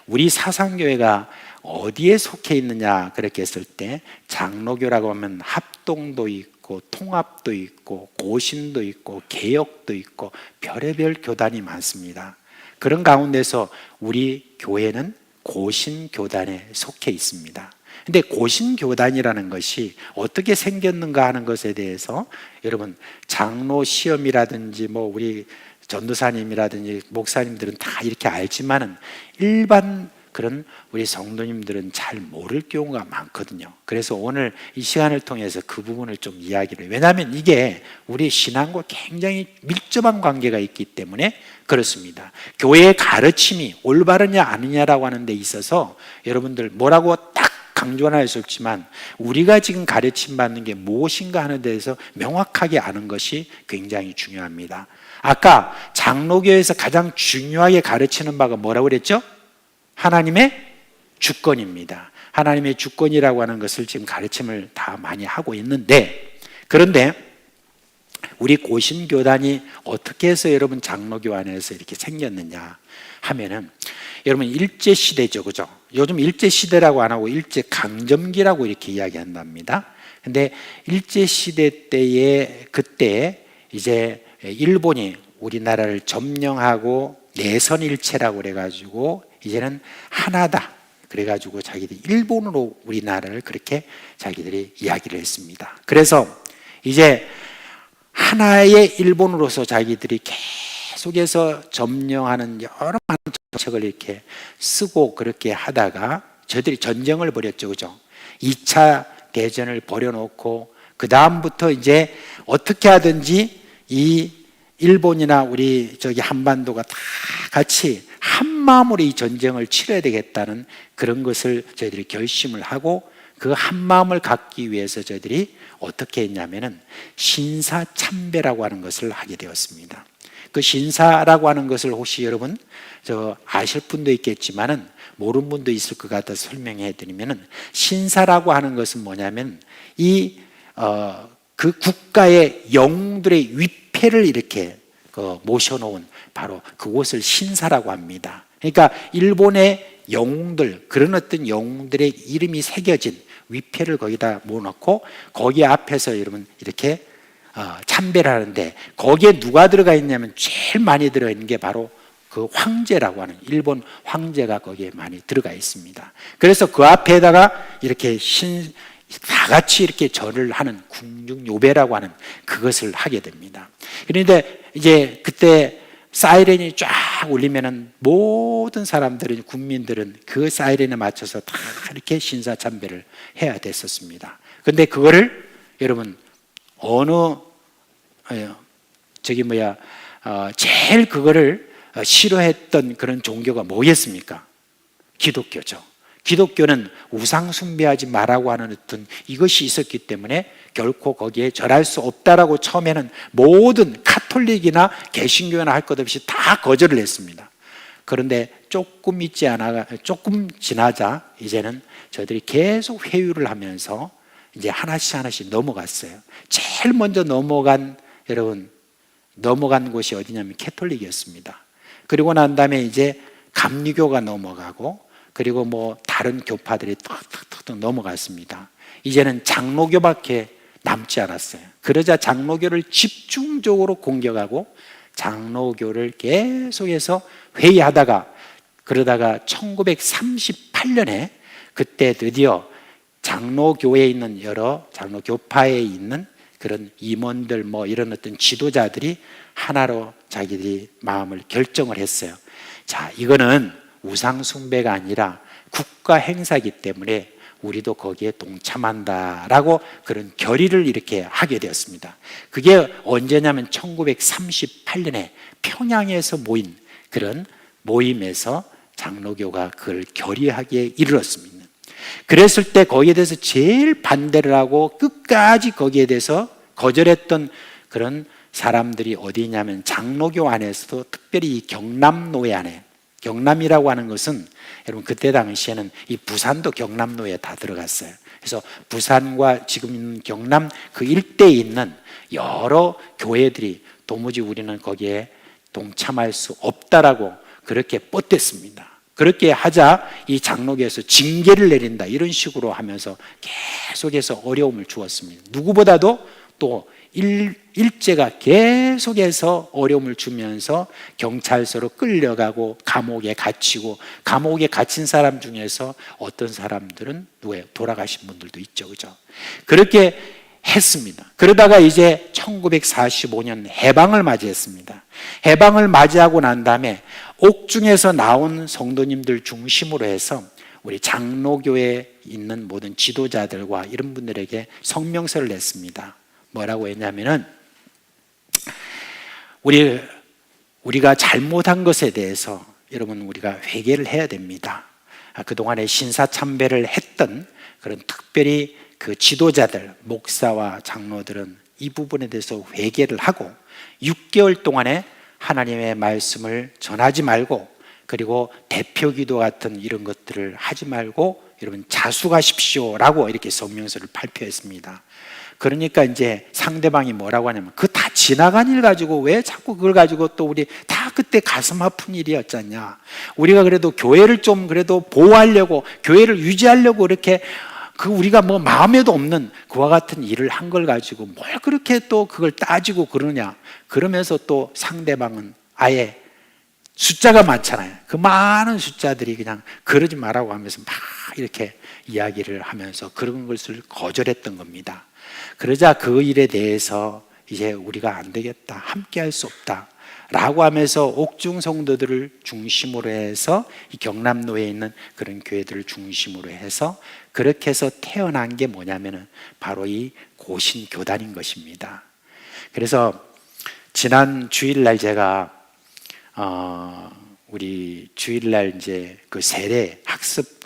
우리 사상교회가 어디에 속해 있느냐 그렇게 했을 때, 장로교라고 하면 합동도 있고 통합도 있고 고신도 있고 개혁도 있고 별의별 교단이 많습니다. 그런 가운데서 우리 교회는 고신교단에 속해 있습니다. 근데 고신교단이라는 것이 어떻게 생겼는가 하는 것에 대해서 여러분 장로 시험이라든지 뭐 우리 전도사님이라든지 목사님들은 다 이렇게 알지만은 일반 그런 우리 성도님들은 잘 모를 경우가 많거든요. 그래서 오늘 이 시간을 통해서 그 부분을 좀 이야기를, 왜냐하면 이게 우리 신앙과 굉장히 밀접한 관계가 있기 때문에 그렇습니다. 교회의 가르침이 올바르냐 아니냐라고 하는 데 있어서 여러분들 뭐라고 딱 강조는 할 수 없지만 우리가 지금 가르침 받는 게 무엇인가 하는 데에서 명확하게 아는 것이 굉장히 중요합니다. 아까 장로교에서 가장 중요하게 가르치는 바가 뭐라고 그랬죠? 하나님의 주권입니다. 하나님의 주권이라고 하는 것을 지금 가르침을 다 많이 하고 있는데, 그런데 우리 고신교단이 어떻게 해서 여러분 장로교 안에서 이렇게 생겼느냐 하면은, 여러분 일제시대죠, 그죠? 요즘 일제시대라고 안 하고 일제강점기라고 이렇게 이야기한답니다. 근데 일제시대 때에, 그때 이제 일본이 우리나라를 점령하고 내선일체라고 그래가지고 이제는 하나다 그래가지고 자기들이 일본으로 우리나라를 그렇게 자기들이 이야기를 했습니다. 그래서 이제 하나의 일본으로서 자기들이 계속해서 점령하는 여러 많은 정책을 이렇게 쓰고 그렇게 하다가 저들이 전쟁을 벌였죠, 그죠? 2차 대전을 벌여놓고 그 다음부터 이제 어떻게 하든지 이 일본이나 우리 저기 한반도가 다 같이 한 마음으로 이 전쟁을 치러야 되겠다는 그런 것을 저희들이 결심을 하고 그 한 마음을 갖기 위해서 저희들이 어떻게 했냐면은 신사참배라고 하는 것을 하게 되었습니다. 그 신사라고 하는 것을 혹시 여러분 저 아실 분도 있겠지만은 모르는 분도 있을 것 같아서 설명해 드리면은 신사라고 하는 것은 뭐냐면 그 국가의 영웅들의 위패를 이렇게 모셔놓은 바로 그곳을 신사라고 합니다. 그러니까 일본의 영웅들, 그런 어떤 영웅들의 이름이 새겨진 위패를 거기다 모아놓고 거기 앞에서 여러분 이렇게 참배를 하는데 거기에 누가 들어가 있냐면 제일 많이 들어가 있는 게 바로 그 황제라고 하는 일본 황제가 거기에 많이 들어가 있습니다. 그래서 그 앞에다가 이렇게 다 같이 이렇게 절을 하는 궁중요배라고 하는 그것을 하게 됩니다. 그런데 이제 그때 사이렌이 쫙 울리면은 모든 사람들은 국민들은 그 사이렌에 맞춰서 다 이렇게 신사참배를 해야 됐었습니다. 근데 그거를 여러분 제일 그거를 싫어했던 그런 종교가 뭐겠습니까? 기독교죠. 기독교는 우상 숭배하지 말라고 하는 어떤 이것이 있었기 때문에 결코 거기에 절할 수 없다라고 처음에는 모든 카톨릭이나 개신교나 할 것 없이 다 거절을 했습니다. 그런데 조금 지나자 이제는 저희들이 계속 회유를 하면서 이제 하나씩 넘어갔어요. 제일 먼저 넘어간 곳이 어디냐면 캐톨릭이었습니다. 그리고 난 다음에 이제 감리교가 넘어가고 그리고 뭐 다른 교파들이 툭툭툭 넘어갔습니다. 이제는 장로교밖에 남지 않았어요. 그러자 장로교를 집중적으로 공격하고 장로교를 계속해서 회의하다가 그러다가 1938년에 그때 드디어 장로교에 있는 여러 장로교파에 있는 그런 임원들 뭐 이런 어떤 지도자들이 하나로 자기들이 마음을 결정을 했어요. 자, 이거는 우상 숭배가 아니라 국가 행사이기 때문에 우리도 거기에 동참한다라고 그런 결의를 이렇게 하게 되었습니다. 그게 언제냐면 1938년에 평양에서 모인 그런 모임에서 장로교가 그걸 결의하기에 이르렀습니다. 그랬을 때 거기에 대해서 제일 반대를 하고 끝까지 거기에 대해서 거절했던 그런 사람들이 어디냐면 장로교 안에서도 특별히 이 경남노예 안에, 경남이라고 하는 것은 여러분 그때 당시에는 이 부산도 경남노예에 다 들어갔어요. 그래서 부산과 지금 있는 경남 그 일대에 있는 여러 교회들이 도무지 우리는 거기에 동참할 수 없다라고 그렇게 뻗댔습니다. 그렇게 하자 이 장로교에서 징계를 내린다 이런 식으로 하면서 계속해서 어려움을 주었습니다. 누구보다도 또 일제가 계속해서 어려움을 주면서 경찰서로 끌려가고 감옥에 갇히고 감옥에 갇힌 사람 중에서 어떤 사람들은 돌아가신 분들도 있죠. 그죠? 그렇게 했습니다. 그러다가 이제 1945년 해방을 맞이했습니다. 해방을 맞이하고 난 다음에 옥중에서 나온 성도님들 중심으로 해서 우리 장로교에 있는 모든 지도자들과 이런 분들에게 성명서를 냈습니다. 뭐라고 했냐면은 우리가 잘못한 것에 대해서 여러분 우리가 회개를 해야 됩니다. 그동안에 신사참배를 했던 그런 특별히 그 지도자들, 목사와 장로들은 이 부분에 대해서 회개를 하고 6개월 동안에 하나님의 말씀을 전하지 말고 그리고 대표기도 같은 이런 것들을 하지 말고 여러분 자숙하십시오라고 이렇게 성명서를 발표했습니다. 그러니까 이제 상대방이 뭐라고 하냐면 그 다 지나간 일 가지고 왜 자꾸 그걸 가지고 또 우리 다 그때 가슴 아픈 일이었잖냐. 우리가 그래도 교회를 좀 그래도 보호하려고 교회를 유지하려고 이렇게 우리가 뭐 마음에도 없는 그와 같은 일을 한 걸 가지고 뭘 그렇게 또 그걸 따지고 그러냐. 그러면서 또 상대방은 아예 숫자가 많잖아요. 그 많은 숫자들이 그냥 그러지 말라고 하면서 막 이렇게 이야기를 하면서 그런 것을 거절했던 겁니다. 그러자 그 일에 대해서 이제 우리가 안 되겠다, 함께 할 수 없다. 라고 하면서 옥중 성도들을 중심으로 해서 이 경남로에 있는 그런 교회들을 중심으로 해서 그렇게 해서 태어난 게 뭐냐면은 바로 이 고신교단인 것입니다. 그래서 지난 주일날 제가 우리 주일날 이제 그 세례 학습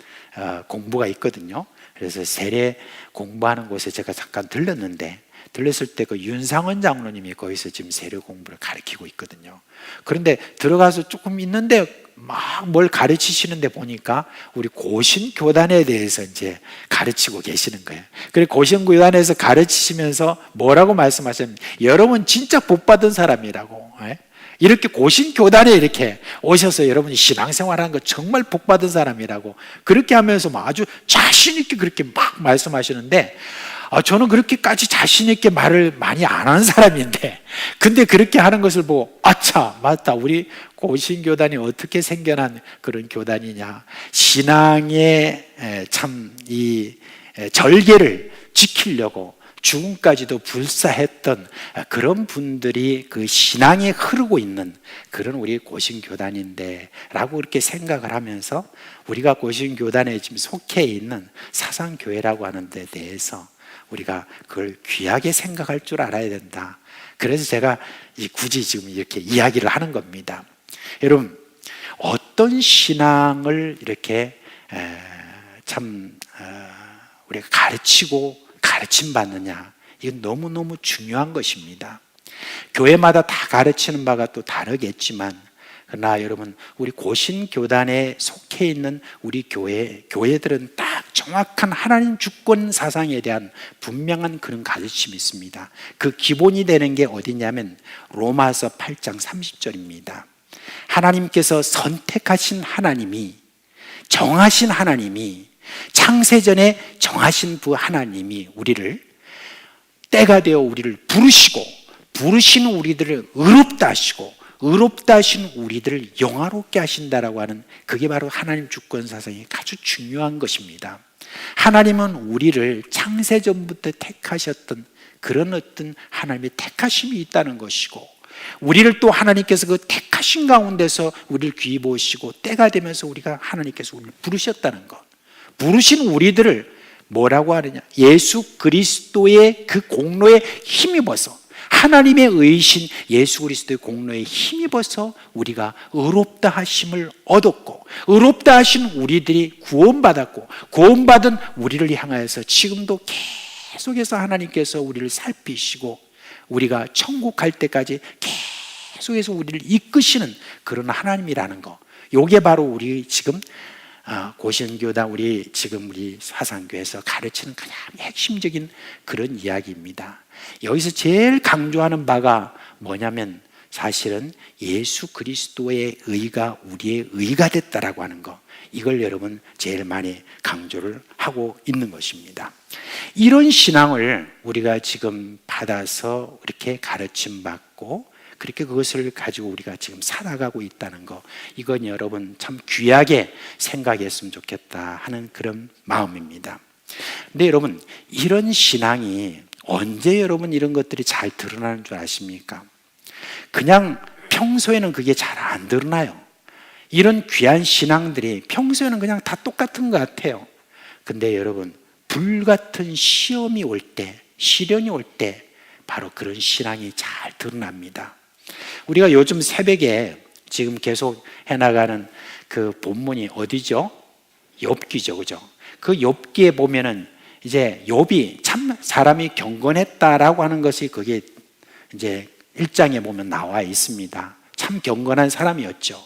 공부가 있거든요. 그래서 세례 공부하는 곳에 제가 잠깐 들렸을 때 그 윤상원 장로님이 거기서 지금 세례 공부를 가르치고 있거든요. 그런데 들어가서 조금 있는데 막 뭘 가르치시는데 보니까 우리 고신교단에 대해서 이제 가르치고 계시는 거예요. 그리고 고신교단에서 가르치시면서 뭐라고 말씀하셨냐면 여러분 진짜 복받은 사람이라고, 이렇게 고신교단에 이렇게 오셔서 여러분이 신앙생활하는 거 정말 복받은 사람이라고 그렇게 하면서 아주 자신 있게 그렇게 막 말씀하시는데, 저는 그렇게까지 자신 있게 말을 많이 안 하는 사람인데, 근데 그렇게 하는 것을 보고 아차, 맞다, 우리 고신교단이 어떻게 생겨난 그런 교단이냐, 신앙의 참 이 절개를 지키려고 죽음까지도 불사했던 그런 분들이 그 신앙에 흐르고 있는 그런 우리 고신교단인데 라고 그렇게 생각을 하면서 우리가 고신교단에 지금 속해 있는 사상교회라고 하는 데 대해서 우리가 그걸 귀하게 생각할 줄 알아야 된다. 그래서 제가 굳이 지금 이렇게 이야기를 하는 겁니다. 여러분, 어떤 신앙을 이렇게 우리가 가르치고 가르침 받느냐, 이건 너무너무 중요한 것입니다. 교회마다 다 가르치는 바가 또 다르겠지만, 그러나 여러분, 우리 고신교단에 속해 있는 우리 교회들은 딱 정확한 하나님 주권 사상에 대한 분명한 그런 가르침이 있습니다. 그 기본이 되는 게 어디냐면 로마서 8장 30절입니다. 하나님께서 선택하신 하나님이, 정하신 하나님이, 창세전에 정하신 그 하나님이 우리를 때가 되어 우리를 부르시는 우리들을 의롭다 하시고, 의롭다 하신 우리들을 영화롭게 하신다라고 하는, 그게 바로 하나님 주권 사상이 아주 중요한 것입니다. 하나님은 우리를 창세전부터 택하셨던 그런 어떤 하나님의 택하심이 있다는 것이고, 우리를 또 하나님께서 그 택하신 가운데서 우리를 귀히 보시고 때가 되면서 우리가 하나님께서 우리를 부르셨다는 것, 부르신 우리들을 뭐라고 하느냐, 예수 그리스도의 그 공로에 힘입어서, 하나님의 의신 예수 그리스도의 공로에 힘입어서 우리가 의롭다 하심을 얻었고, 의롭다 하신 우리들이 구원받았고, 구원받은 우리를 향하여서 지금도 계속해서 하나님께서 우리를 살피시고 우리가 천국 갈 때까지 계속해서 우리를 이끄시는 그런 하나님이라는 거, 요게 바로 우리 지금 고신교단, 우리 사상교회에서 가르치는 가장 핵심적인 그런 이야기입니다. 여기서 제일 강조하는 바가 뭐냐면 사실은 예수 그리스도의 의가 우리의 의가 됐다라고 하는 거, 이걸 여러분 제일 많이 강조를 하고 있는 것입니다. 이런 신앙을 우리가 지금 받아서 이렇게 가르침 받고 그렇게 그것을 가지고 우리가 지금 살아가고 있다는 거, 이건 여러분 참 귀하게 생각했으면 좋겠다 하는 그런 마음입니다. 근데 여러분, 이런 신앙이 언제 여러분 이런 것들이 잘 드러나는 줄 아십니까? 그냥 평소에는 그게 잘 안 드러나요. 이런 귀한 신앙들이 평소에는 그냥 다 똑같은 것 같아요. 근데 여러분, 불같은 시험이 올 때, 시련이 올 때 바로 그런 신앙이 잘 드러납니다. 우리가 요즘 새벽에 지금 계속 해나가는 그 본문이 어디죠? 욥기죠, 그죠? 그 욥기에 보면은 이제 욥이 참 사람이 경건했다라고 하는 것이 그게 이제 1장에 보면 나와 있습니다. 참 경건한 사람이었죠.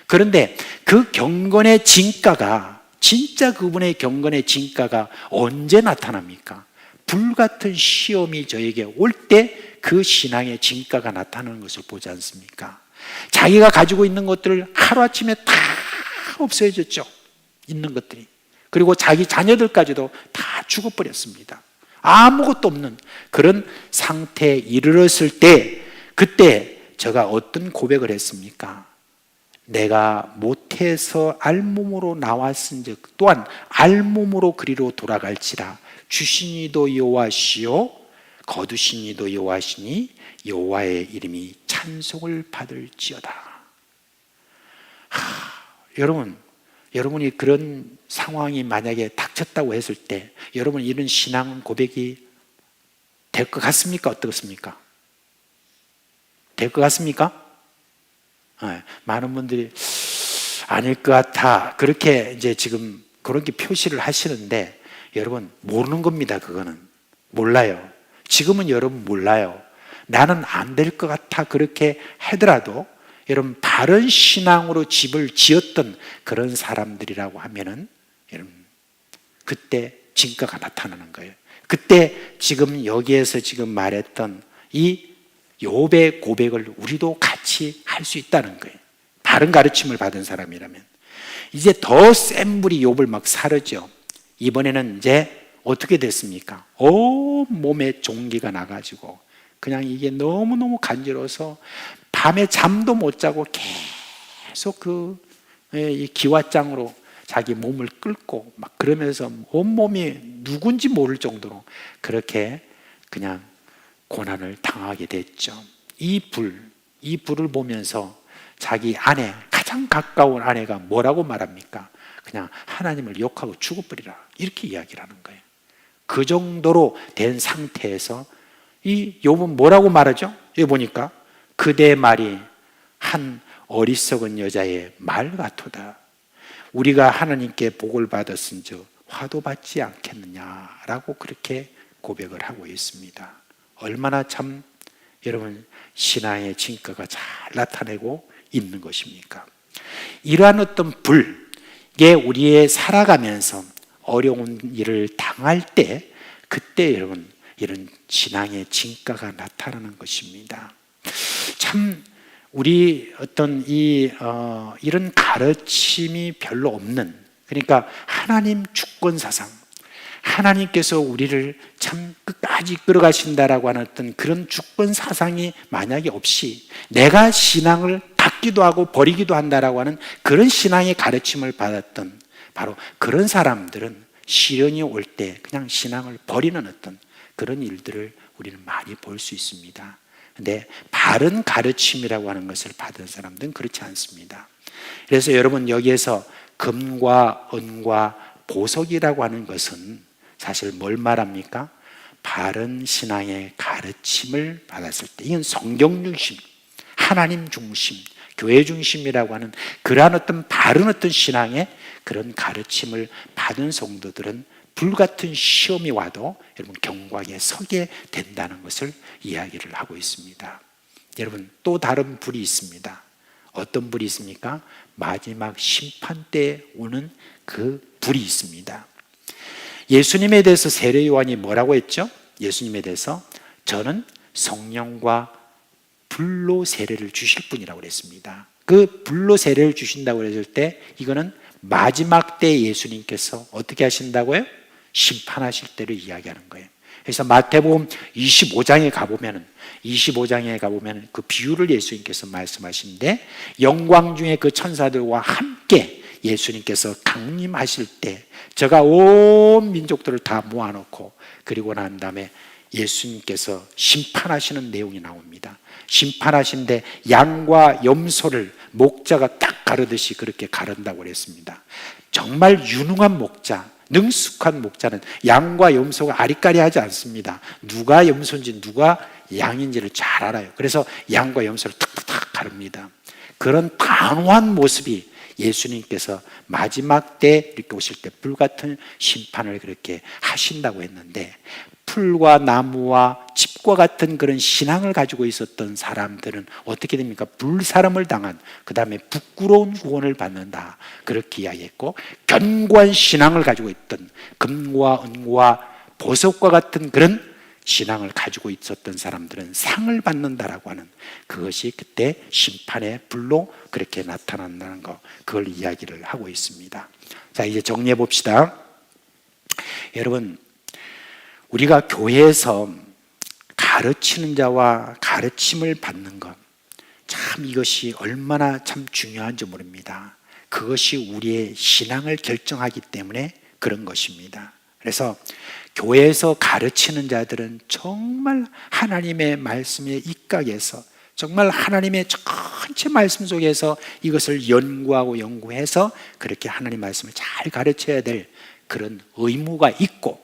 그런데 그 경건의 진가가, 진짜 그분의 경건의 진가가 언제 나타납니까? 불같은 시험이 저에게 올 때 그 신앙의 진가가 나타나는 것을 보지 않습니까? 자기가 가지고 있는 것들을 하루아침에 다 없어졌죠. 있는 것들이. 그리고 자기 자녀들까지도 다 죽어버렸습니다. 아무것도 없는 그런 상태에 이르렀을 때, 그때 제가 어떤 고백을 했습니까? 내가 못해서 알몸으로 나왔은즉 또한 알몸으로 그리로 돌아갈지라, 주신 이도 여호와시요 거두신 이도 여호와시니 여호와의 이름이 찬송을 받을지어다. 여러분이 그런 상황이 만약에 닥쳤다고 했을 때 여러분 이런 신앙 고백이 될 것 같습니까? 어떻습니까? 될 것 같습니까? 네, 많은 분들이 아닐 것 같아 그렇게 이제 지금 그렇게 표시를 하시는데 여러분 모르는 겁니다. 그거는 몰라요. 지금은 여러분 몰라요. 나는 안 될 것 같아 그렇게 하더라도 여러분 바른 신앙으로 집을 지었던 그런 사람들이라고 하면은 여러분 그때 진가가 나타나는 거예요. 그때 지금 여기에서 지금 말했던 이 욥의 고백을 우리도 같이 할 수 있다는 거예요. 바른 가르침을 받은 사람이라면. 이제 더 센 불이 욥을 막 사르죠. 이번에는 이제 어떻게 됐습니까? 온 몸에 종기가 나가지고 그냥 이게 너무너무 간지러워서 밤에 잠도 못 자고 계속 이 기왓장으로 자기 몸을 끌고 막 그러면서 온몸이 누군지 모를 정도로 그렇게 그냥 고난을 당하게 됐죠. 이 불을 보면서 자기 아내, 가장 가까운 아내가 뭐라고 말합니까? 그냥 하나님을 욕하고 죽어버리라 이렇게 이야기를 하는 거예요. 그 정도로 된 상태에서 이 욥은 뭐라고 말하죠? 여기 보니까 그대의 말이 한 어리석은 여자의 말 같도다. 우리가 하나님께 복을 받았은즉 화도 받지 않겠느냐라고 그렇게 고백을 하고 있습니다. 얼마나 참 여러분 신앙의 진가가 잘 나타내고 있는 것입니까? 이러한 어떤 불에 우리의 살아가면서 어려운 일을 당할 때 그때 여러분 이런 신앙의 진가가 나타나는 것입니다. 참 우리 어떤 이런 가르침이 별로 없는, 그러니까 하나님 주권 사상, 하나님께서 우리를 참 끝까지 끌어가신다라고 하는 어떤 그런 주권 사상이 만약에 없이 내가 신앙을 갖기도 하고 버리기도 한다라고 하는 그런 신앙의 가르침을 받았던 바로 그런 사람들은 시련이 올 때 그냥 신앙을 버리는 어떤 그런 일들을 우리는 많이 볼 수 있습니다. 근데 바른 가르침이라고 하는 것을 받은 사람들은 그렇지 않습니다. 그래서 여러분 여기에서 금과 은과 보석이라고 하는 것은 사실 뭘 말합니까? 바른 신앙의 가르침을 받았을 때 이건 성경 중심, 하나님 중심, 교회 중심이라고 하는 그러한 어떤 바른 어떤 신앙의 그런 가르침을 받은 성도들은 불같은 시험이 와도 여러분 경광에 서게 된다는 것을 이야기를 하고 있습니다. 여러분 또 다른 불이 있습니다. 어떤 불이 있습니까? 마지막 심판 때 오는 그 불이 있습니다. 예수님에 대해서 세례 요한이 뭐라고 했죠? 예수님에 대해서 저는 성령과 불로 세례를 주실 분이라고 그랬습니다. 그 불로 세례를 주신다고 했을 때 이거는 마지막 때 예수님께서 어떻게 하신다고요? 심판하실 때를 이야기하는 거예요. 그래서 마태복음 25장에 가보면 그 비유를 예수님께서 말씀하시는데 영광 중에 그 천사들과 함께 예수님께서 강림하실 때 저가 온 민족들을 다 모아놓고 그리고 난 다음에 예수님께서 심판하시는 내용이 나옵니다. 심판하신데 양과 염소를 목자가 딱 가르듯이 그렇게 가른다고 그랬습니다. 정말 유능한 목자, 능숙한 목자는 양과 염소가 아리까리하지 않습니다. 누가 염소인지 누가 양인지를 잘 알아요. 그래서 양과 염소를 탁탁 가릅니다. 그런 단호한 모습이 예수님께서 마지막 때 이렇게 오실 때 불같은 심판을 그렇게 하신다고 했는데 풀과 나무와 집과 같은 그런 신앙을 가지고 있었던 사람들은 어떻게 됩니까? 불사름을 당한, 그 다음에 부끄러운 구원을 받는다 그렇게 이야기했고, 견고한 신앙을 가지고 있던 금과 은과 보석과 같은 그런 신앙을 가지고 있었던 사람들은 상을 받는다라고 하는 그것이 그때 심판의 불로 그렇게 나타난다는 거, 그걸 이야기를 하고 있습니다. 자, 이제 정리해 봅시다. 여러분, 우리가 교회에서 가르치는 자와 가르침을 받는 것, 참 이것이 얼마나 참 중요한지 모릅니다. 그것이 우리의 신앙을 결정하기 때문에 그런 것입니다. 그래서 교회에서 가르치는 자들은 정말 하나님의 말씀에 입각해서 정말 하나님의 전체 말씀 속에서 이것을 연구하고 연구해서 그렇게 하나님 말씀을 잘 가르쳐야 될 그런 의무가 있고,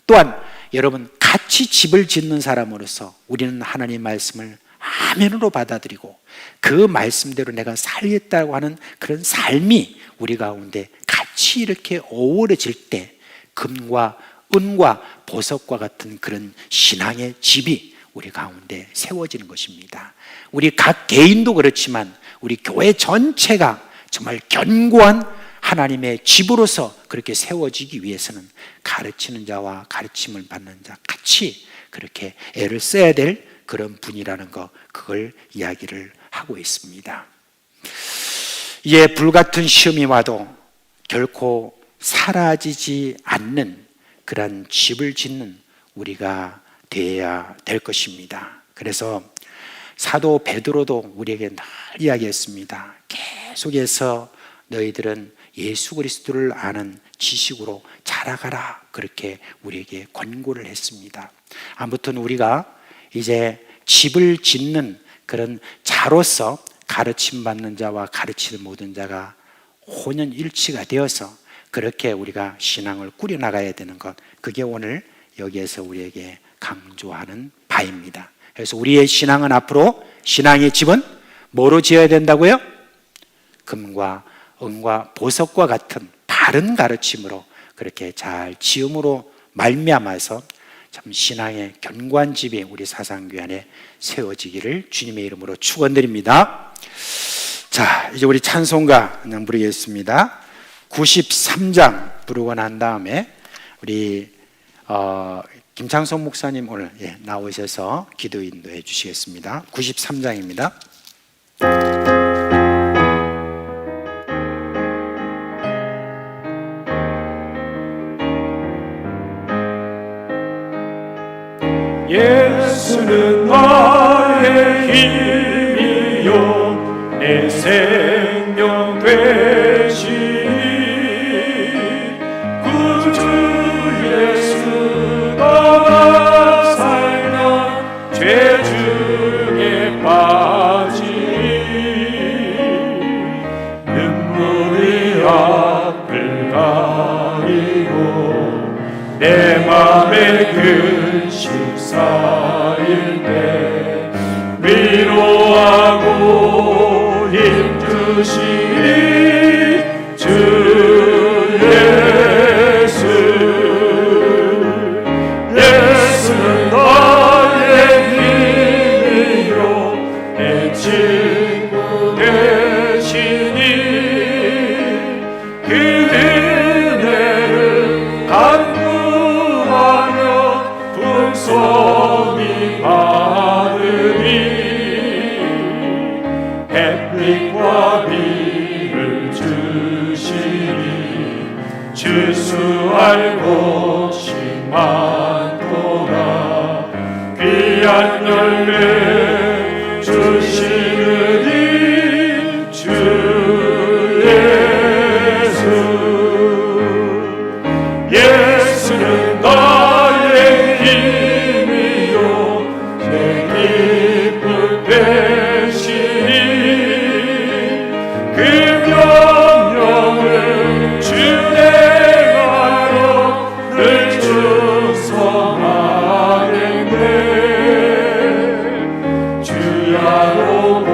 또한 여러분 같이 집을 짓는 사람으로서 우리는 하나님 말씀을 아멘으로 받아들이고 그 말씀대로 내가 살겠다고 하는 그런 삶이 우리 가운데 같이 이렇게 어우러질 때 금과 은과 보석과 같은 그런 신앙의 집이 우리 가운데 세워지는 것입니다. 우리 각 개인도 그렇지만 우리 교회 전체가 정말 견고한 하나님의 집으로서 그렇게 세워지기 위해서는 가르치는 자와 가르침을 받는 자 같이 그렇게 애를 써야 될 그런 분이라는 거, 그걸 이야기를 하고 있습니다. 이에 불같은 시험이 와도 결코 사라지지 않는 그런 집을 짓는 우리가 되어야 될 것입니다. 그래서 사도 베드로도 우리에게 늘 이야기했습니다. 계속해서 너희들은 예수 그리스도를 아는 지식으로 자라가라, 그렇게 우리에게 권고를 했습니다. 아무튼 우리가 이제 집을 짓는 그런 자로서 가르침 받는 자와 가르치는 모든 자가 혼연일치가 되어서 그렇게 우리가 신앙을 꾸려나가야 되는 것, 그게 오늘 여기에서 우리에게 강조하는 바입니다. 그래서 우리의 신앙은 앞으로, 신앙의 집은 뭐로 지어야 된다고요? 금과 은과 보석과 같은 바른 가르침으로 그렇게 잘 지음으로 말미암아서 참 신앙의 견고한 집이 우리 사상교회 안에 세워지기를 주님의 이름으로 축원드립니다. 자, 이제 우리 찬송가 그냥 부르겠습니다. 93장 부르고 난 다음에 우리 김창성 목사님 오늘 나오셔서 기도 인도해 주시겠습니다. 93장입니다. 예수는 나의 힘이요 내 생명 되시니 구주 예수 따라 살면 죄 중에 빠지니 눈물이 앞을 가리고 내 맘에 근심 쌓일 때 위로하고 힘주시니 주 예수. 예수는 나의 힘이요 내 친구 되시니 그 은혜를 간구하며 풍성히 받으니 햇빛과 비를 주시니 주수할 곳이 많도다 귀한 열매 주시느니 주 예수. 예수는 나의 힘이요 내 기쁨 되시니 그 명령을 준행하여 늘 충성하겠네. 주야로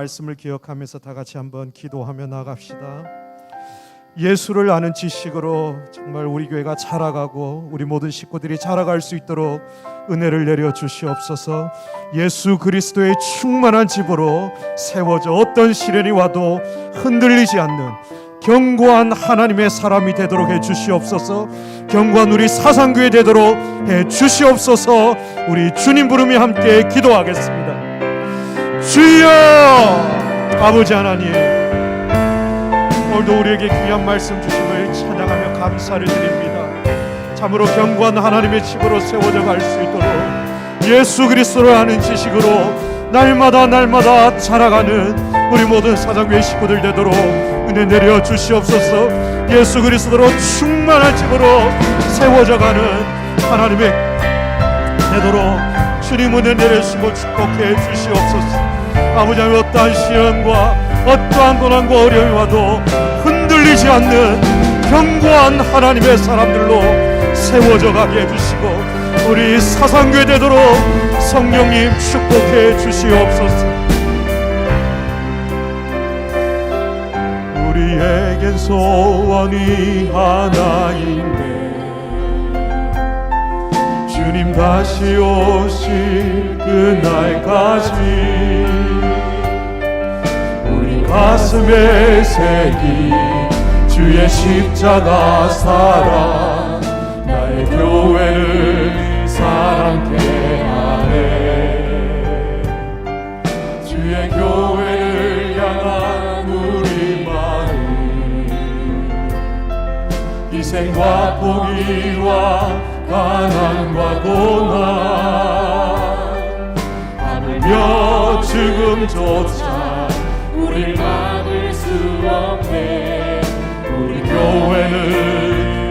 말씀을 기억하면서 다 같이 한번 기도하며 나갑시다. 예수를 아는 지식으로 정말 우리 교회가 자라가고 우리 모든 식구들이 자라갈 수 있도록 은혜를 내려 주시옵소서. 예수 그리스도의 충만한 집으로 세워져 어떤 시련이 와도 흔들리지 않는 견고한 하나님의 사람이 되도록 해 주시옵소서. 견고한 우리 사상교회 되도록 해 주시옵소서. 우리 주님 부르며 함께 기도하겠습니다. 주여! 아버지 하나님, 오늘도 우리에게 귀한 말씀 주심을 찬양하며 감사를 드립니다. 참으로 견고한 하나님의 집으로 세워져 갈 수 있도록 예수 그리스도를 아는 지식으로 날마다 자라가는 우리 모든 사장교회 식구들 되도록 은혜 내려 주시옵소서. 예수 그리스도로 충만한 집으로 세워져 가는 하나님의 되도록 주님 은혜 내려주시고 축복해 주시옵소서. 아버지 하나님, 어떠한 시련과 어떠한 고난과 어려움이 와도 흔들리지 않는 견고한 하나님의 사람들로 세워져 가게 해주시고 우리 사상교회 되도록 성령님 축복해 주시옵소서. 우리에겐 소원이 하나인데 주님 다시 오실 그날까지 우리 가슴에 새긴 주의 십자가 사랑 나의 교회를 사랑케 하네. 주의 교회를 향한 우리 마음 희생과 포기와 가난과 고난 하물며 죽음조차 우릴 막을 수 없네. 우리 교회는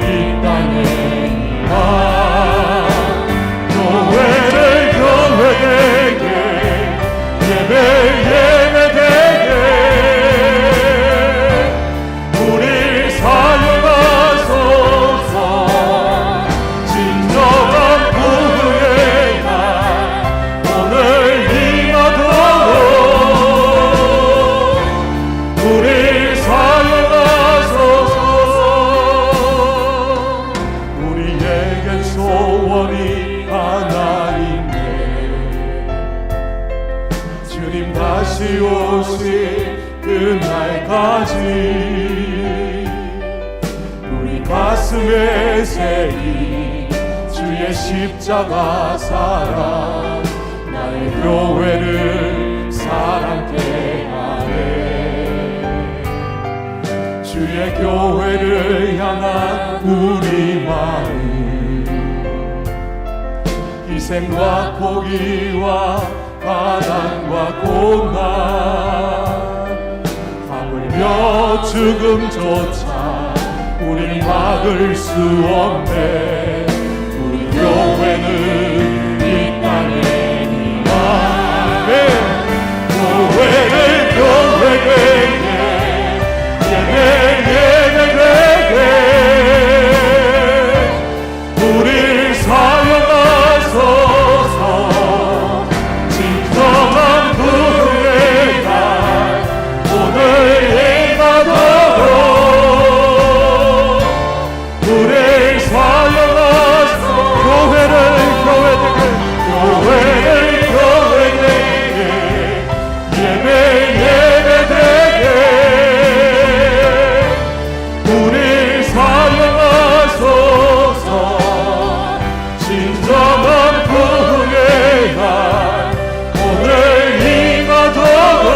이 땅에 이만 교회를 교회되게 예배되게 우리 사용하소서. 진정한 부흥의 날 오늘 임하도록 우리 사용하소서. 우리에겐 소원이 하나인데 주님 다시 오실 그날까지 우리 가슴에 새긴 주의 십자가 사랑 나의 교회를 사랑케 하네. 주의 교회를 향한 우리 마음 희생과 포기와 가난과 고난 하물며 죽음조차 우릴 막을 수 없네. 우리 교회는 이 땅에 임하네. 교회를 교회되게 예배되게 우릴 사용하소서. 진정한 부흥의 날 오늘 임하도록 우릴 사용하소서. 교회를 교회되게 예배되게 우릴 사용하소서. 진정한 부흥의 날 오늘 임하도록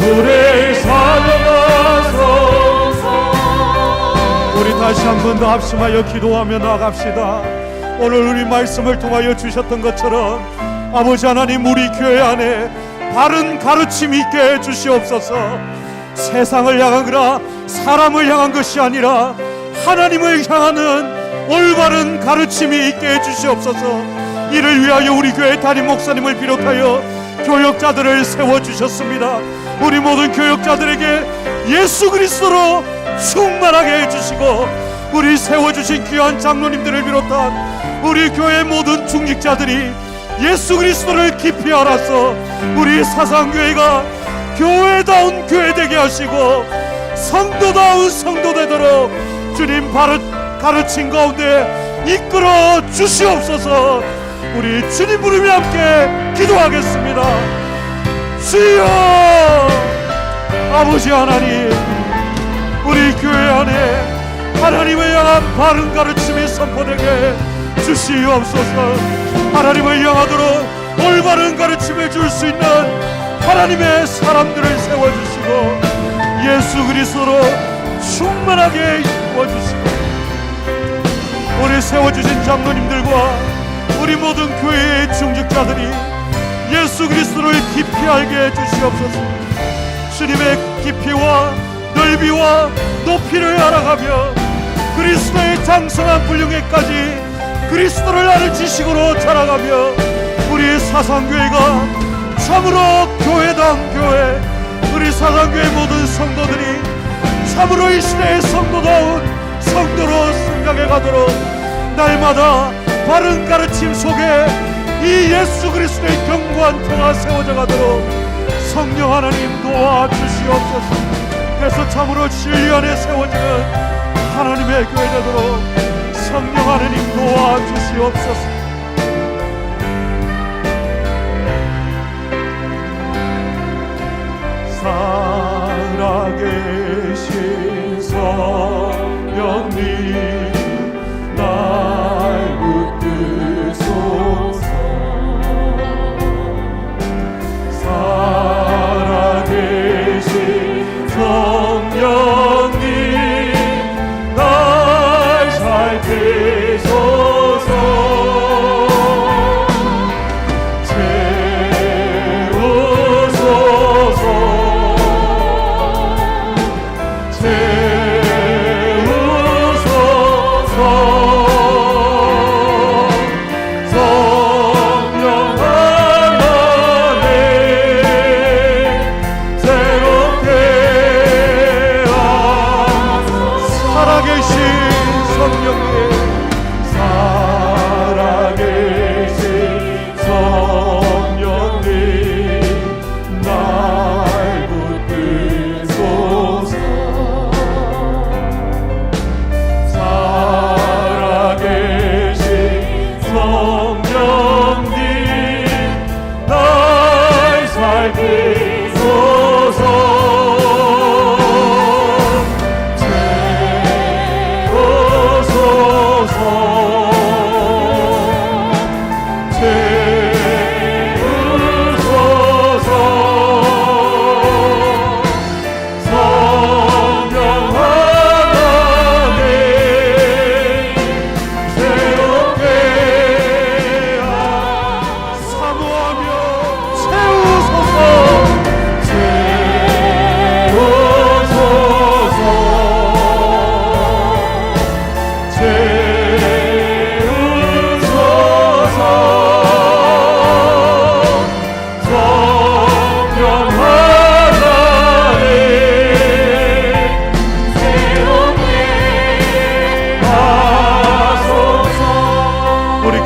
우릴 사용하소서. 우리 다시 한 번 더 합심하여 기도하며 나갑시다. 오늘 우리 말씀을 통하여 주셨던 것처럼 아버지 하나님, 우리 교회 안에 바른 가르침이 있게 해주시옵소서. 세상을 향하거나 사람을 향한 것이 아니라 하나님을 향하는 올바른 가르침이 있게 해주시옵소서. 이를 위하여 우리 교회 담임 목사님을 비롯하여 교역자들을 세워주셨습니다. 우리 모든 교역자들에게 예수 그리스도로 충만하게 해주시고 우리 세워주신 귀한 장로님들을 비롯한 우리 교회 모든 중직자들이 예수 그리스도를 깊이 알아서 우리 사상교회가 교회다운 교회 되게 하시고 성도다운 성도 되도록 주님 가르친 가운데 이끌어 주시옵소서. 우리 주님 부르며 함께 기도하겠습니다. 주여, 아버지 하나님, 우리 교회 안에 하나님을 향한 바른 가르침이 선포되게 주시옵소서. 하나님을 향하도록 올바른 가르침을 줄 수 있는 하나님의 사람들을 세워주시고 예수 그리스도로 충만하게 이루어주시고 우리 세워주신 장로님들과 우리 모든 교회의 중직자들이 예수 그리스도를 깊이 알게 해주시옵소서. 주님의 깊이와 넓이와 높이를 알아가며 그리스도의 장성한 분량에까지 그리스도를 아는 지식으로 자라가며 우리 사상교회가 참으로 교회다운 교회, 우리 사상교회 모든 성도들이 참으로 이 시대의 성도다운 성도로 성장해 가도록 날마다 바른 가르침 속에 이 예수 그리스도의 견고한 터가 세워져 가도록 성령 하나님 도와주시옵소서. 그래서 참으로 진리 안에 세워지는 하나님의 교회 되도록 성령 하나님 도와주시옵소서. 살아계신 성령님 날 붙드소서. 살아계신 성령님 날 살피소서.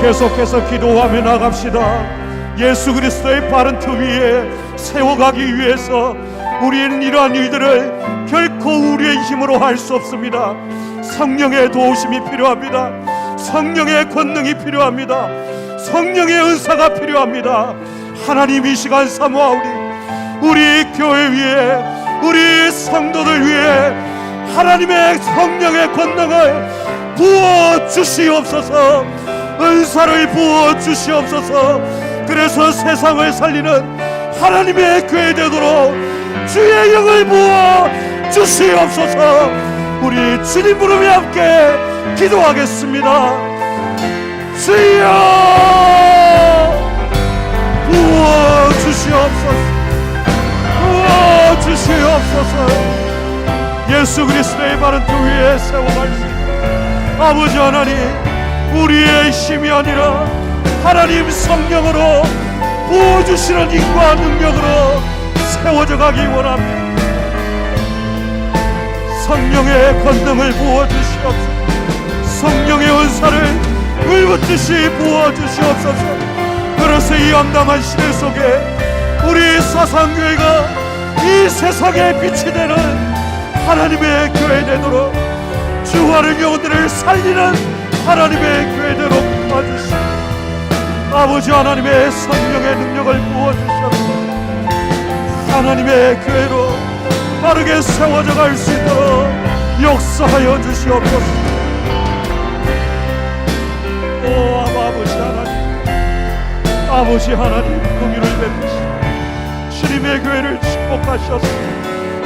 계속해서 기도하며 나갑시다. 예수 그리스도의 바른 터 위에 세워가기 위해서 우리는 이러한 일들을 결코 우리의 힘으로 할 수 없습니다. 성령의 도우심이 필요합니다. 성령의 권능이 필요합니다. 성령의 은사가 필요합니다. 하나님 이 시간 사모하오니 우리 교회 위에 우리 성도들 위에 하나님의 성령의 권능을 부어 주시옵소서. 은사를 부어 주시옵소서. 그래서 세상을 살리는 하나님의 교회 되도록 주의 영을 부어 주시옵소서. 우리 주님 부르며 함께 기도하겠습니다. 주여 부어 주시옵소서. 부어 주시옵소서. 예수 그리스도의 바른 터 위에 세워갈 수 있는 아버지 하나님, 우리의 힘이 아니라 하나님 성령으로 부어주시는 힘과 능력으로 세워져 가기 원합니다. 성령의 권능을 부어주시옵소서. 성령의 은사를 물붓듯이 부어주시옵소서. 그런 그래서 이 암담한 시대 속에 우리 사상교회가 이 세상의 빛이 되는 하나님의 교회 되도록 주와는 영혼들을 살리는 하나님의 교회 되도록 도와주시고 아버지 하나님의 성령의 능력을 부어주셔서 하나님의 교회로 빠르게 세워져 갈 수 있도록 역사하여 주시옵소서. 오 아버지 하나님, 아버지 하나님 긍휼을 베푸시고 주님의 교회를 축복하셔서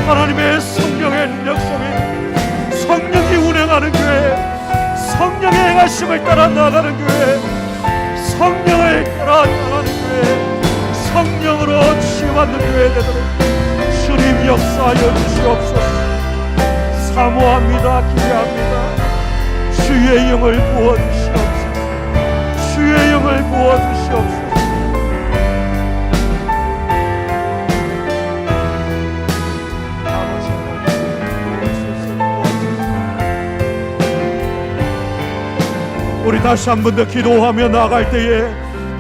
하나님의 성령의 능력 속에 성령이 운행하는 교회, 성령의 행하심을 따라 나가는 교회, 성령을 따라 나가는 교회, 성령으로 치유받는 교회 되도록 주님 역사하여 주시옵소서. 사모합니다. 기대합니다. 주의 영을 부어주시옵소서. 주의 영을 부어주시옵소서. 우리 다시 한 번 더 기도하며 나아갈 때에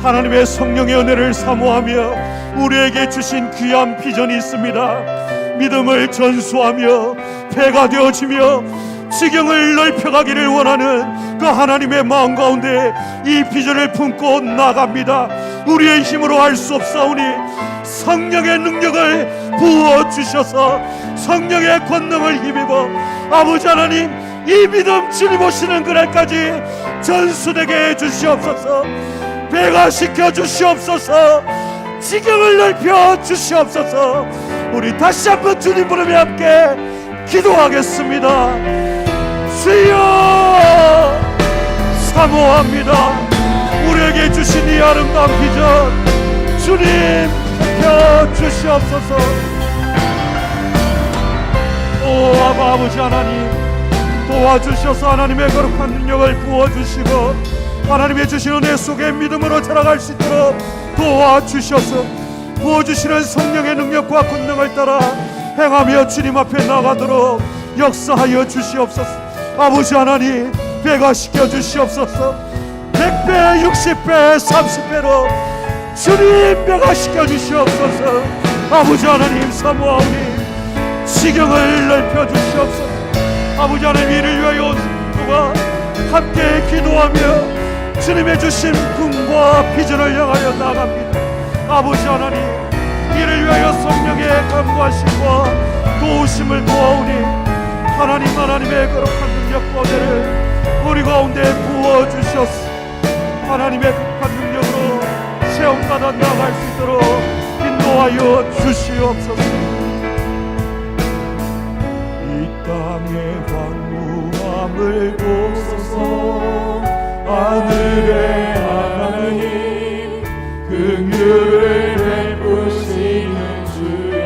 하나님의 성령의 은혜를 사모하며 우리에게 주신 귀한 비전이 있습니다. 믿음을 전수하며 배가 되어지며 지경을 넓혀가기를 원하는 그 하나님의 마음 가운데 이 비전을 품고 나갑니다. 우리의 힘으로 할 수 없사오니 성령의 능력을 부어주셔서 성령의 권능을 힘입어 아버지 하나님 이 믿음 주님 오시는 그날까지 전수되게 해주시옵소서. 배가 시켜 주시옵소서. 지경을 넓혀 주시옵소서. 우리 다시 한번 주님 부르며 함께 기도하겠습니다. 주여 사모합니다. 우리에게 주신 이 아름다운 비전 주님 펴 주시옵소서. 오 아버지 하나님 도와주셔서 하나님의 거룩한 능력을 부어주시고 하나님의 주신 은혜 속에 믿음으로 자라갈 수 있도록 도와주셔서 부어주시는 성령의 능력과 권능을 따라 행하며 주님 앞에 나가도록 역사하여 주시옵소서. 아버지 하나님 배가 시켜 주시옵소서. 100배 60배 30배로 주님 배가 시켜 주시옵소서. 아버지 하나님 사모하오니 지경을 넓혀 주시옵소서. 아버지 하나님 이를 위하여 누가 함께 기도하며 주님의 주신 꿈과 비전을 향하여 나갑니다. 아버지 하나님 이를 위하여 성령의 감구하심과 도우심을 모아오니 하나님의 거룩한 능력과 은혜를 우리 가운데 부어주셨소. 하나님의 극한 능력으로 체험받아 나갈 수 있도록 인도하여 주시옵소서. 이 땅의 황무함을 보소서. 하늘의 하나님 긍휼을 베푸시는 주여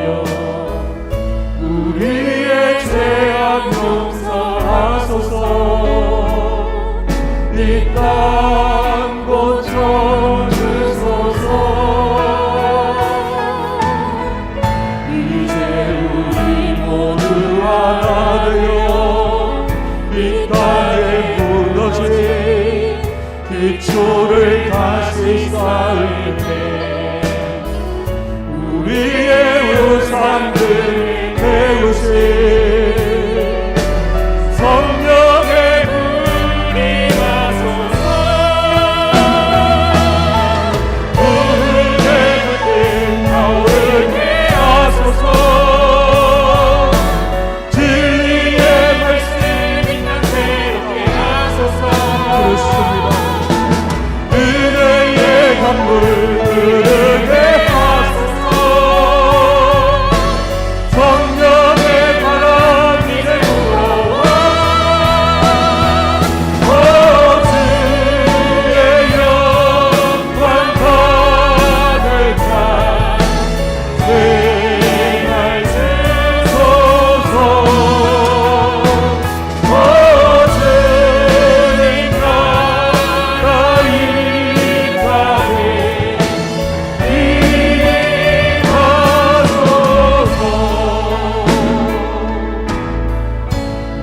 우리의 죄악 용서하소서. 이 땅 고쳐주소서. 이제 우리 모두 하나 되어 이 땅에 무너진 기초를 다시 쌓을 때 우리의 우상들을 태우신 성령의 불이 나소서. 우리의 불을 타오르게 하소서. 진리의 말씀이 난 새롭게 하소서. 그렇습니다. 은혜의 강물 흐르게 하소서. 성령의 바람 이제 불어와 주의 영광 가득 찬 생활 주소서. 주님 나라 이 땅에 임하소서.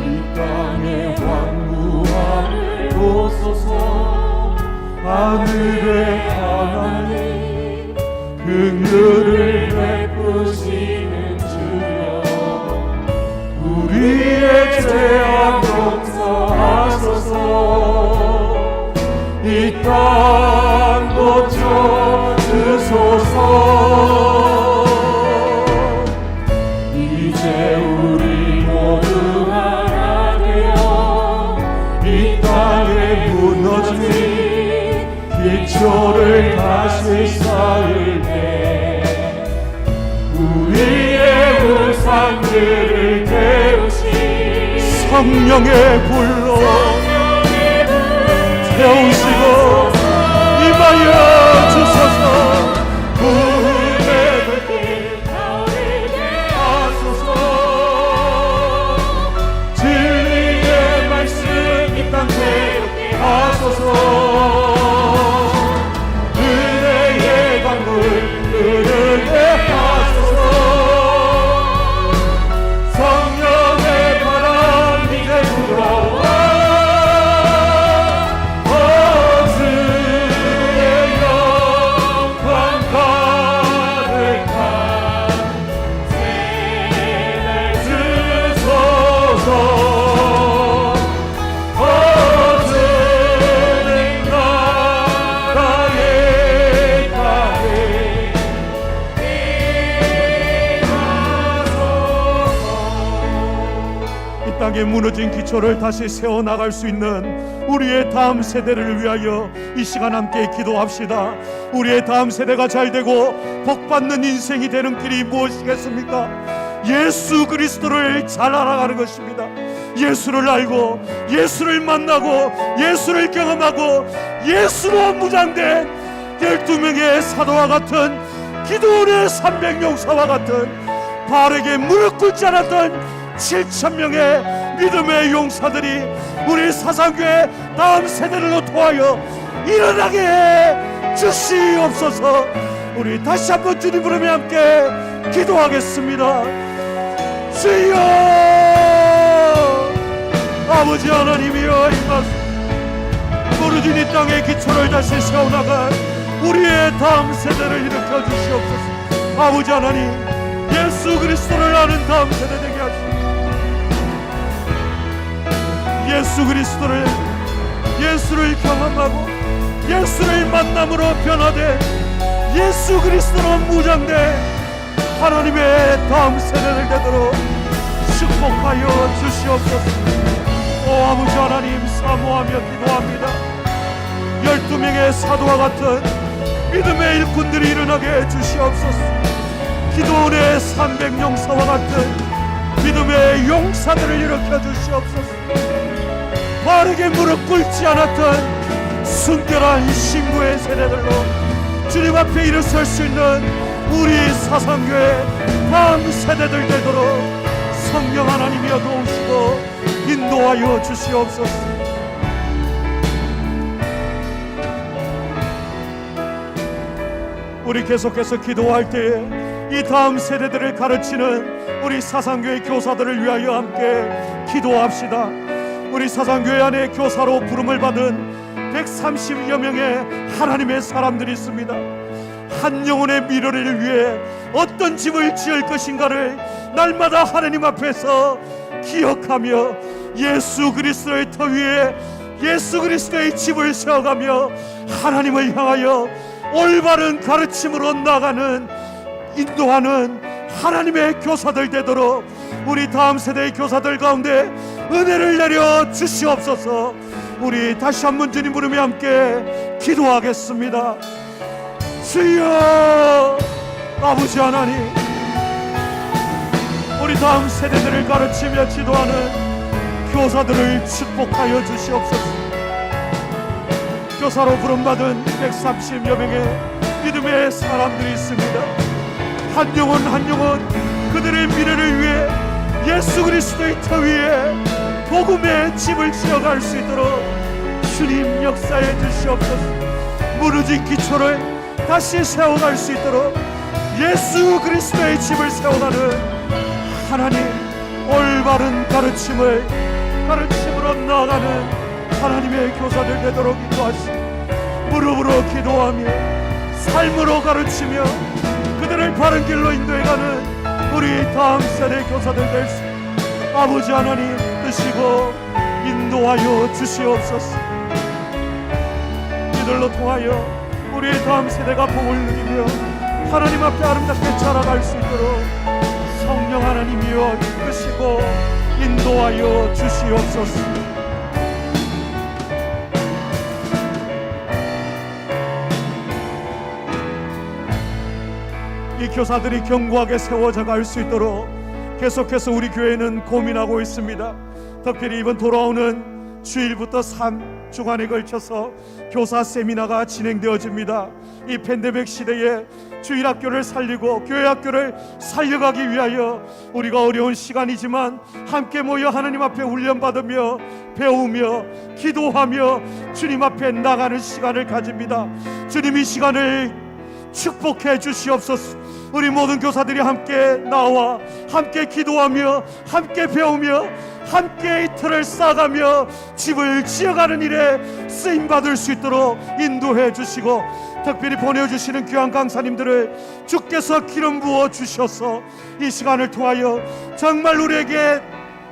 이 땅의 황무함을 보소서. 하늘의 하나님 긍휼을 베푸시는 주여 우리의 죄악 용서하소서 이 땅 고쳐 주소서 이제 우리 모두 하나 되어 이 땅에 무너진 기초를 다시 쌓을 때 우리의 우상들을 태우시 성령의 불로 태우시고 임하여 주소서. 구원의 불길 타오르게 하소서 진리의 말씀 이 땅 새롭게 하소서 은혜의 강물 흐르게 하소서 성령의 바람 이제 불어와 주의 영광 가득한 세날 주소서 주님 나라의 땅에 이 땅에 무너진 기초를 다시 세워나갈 수 있는 우리의 다음 세대를 위하여 이 시간 함께 기도합시다. 우리의 다음 세대가 잘되고 복받는 인생이 되는 길이 무엇이겠습니까? 예수 그리스도를 잘 알아가는 것입니다. 예수를 알고 예수를 만나고 예수를 경험하고 예수로 무장된 12명의 사도와 같은 기도원의 300용사와 같은 바르게 무릎 꿇지 않았던 7,000명의 믿음의 용사들이 우리 사상교회 다음 세대를 통하여 일어나게 해 주시옵소서. 우리 다시 한번 주님 부르며 함께 기도하겠습니다. 주여 아버지 하나님이여 임하소서. 무너진 이 땅의 기초를 다시 세워나갈 우리의 다음 세대를 일으켜 주시옵소서. 아버지 하나님 예수 그리스도를 아는 다음 세대 되게 하시옵소서. 예수를 경험하고 예수를 만남으로 변화돼 예수 그리스도로 무장된 하나님의 다음 세대를 되도록 축복하여 주시옵소서. 오 아버지 하나님 사모하며 기도합니다. 12명의 사도와 같은 믿음의 일꾼들이 일어나게 해 주시옵소서. 기도원의 300용사와 같은 믿음의 용사들을 일으켜 주시옵소서. 바르게 무릎 꿇지 않았던 순결한 신부의 세대들로 주님 앞에 일어설 수 있는 우리 사상교회 다음 세대들 되도록 성령 하나님이여 도우시고 인도하여 주시옵소서. 우리 계속해서 기도할 때에 이 다음 세대들을 가르치는 우리 사상교회 교사들을 위하여 함께 기도합시다. 우리 사상교회 안에 교사로 부름을 받은 130여 명의 하나님의 사람들이 있습니다. 한 영혼의 미래를 위해 어떤 집을 지을 것인가를 날마다 하나님 앞에서 기억하며 예수 그리스도의 터 위에 예수 그리스도의 집을 세워가며 하나님을 향하여 올바른 가르침으로 나가는 인도하는 하나님의 교사들 되도록 우리 다음 세대의 교사들 가운데 은혜를 내려 주시옵소서. 우리 다시 한번 주님 부르며 함께 기도하겠습니다. 주여 아버지 하나님 우리 다음 세대들을 가르치며 지도하는 교사들을 축복하여 주시옵소서. 교사로 부름받은 130여 명의 믿음의 사람들이 있습니다. 한 영혼 한 영혼 그들의 미래를 위해 예수 그리스도의 터 위에 복음의 집을 지어갈 수 있도록 주님 역사해 주시옵소서. 무너진 기초를 다시 세워갈 수 있도록 예수 그리스도의 집을 세워가는 하나님 올바른 가르침으로 나아가는 하나님의 교사들 되도록 인도하시고 무릎으로 기도하며 삶으로 가르치며 바른 길로 인도해가는 우리 다음 세대 교사들 될 수 아버지 하나님 드시고 인도하여 주시옵소서. 이들로 통하여 우리의 다음 세대가 복을 누리며 하나님 앞에 아름답게 자라갈 수 있도록 성령 하나님이여 이끄시고 인도하여 주시옵소서. 이 교사들이 견고하게 세워져 갈 수 있도록 계속해서 우리 교회는 고민하고 있습니다. 특별히 이번 돌아오는 주일부터 3주간에 걸쳐서 교사 세미나가 진행되어집니다. 이 팬데믹 시대에 주일학교를 살리고 교회학교를 살려가기 위하여 우리가 어려운 시간이지만 함께 모여 하나님 앞에 훈련받으며 배우며 기도하며 주님 앞에 나가는 시간을 가집니다. 주님 이 시간을 축복해 주시옵소서. 우리 모든 교사들이 함께 나와 함께 기도하며 함께 배우며 함께 이 틀을 쌓아가며 집을 지어가는 일에 쓰임받을 수 있도록 인도해 주시고, 특별히 보내주시는 귀한 강사님들을 주께서 기름 부어 주셔서 이 시간을 통하여 정말 우리에게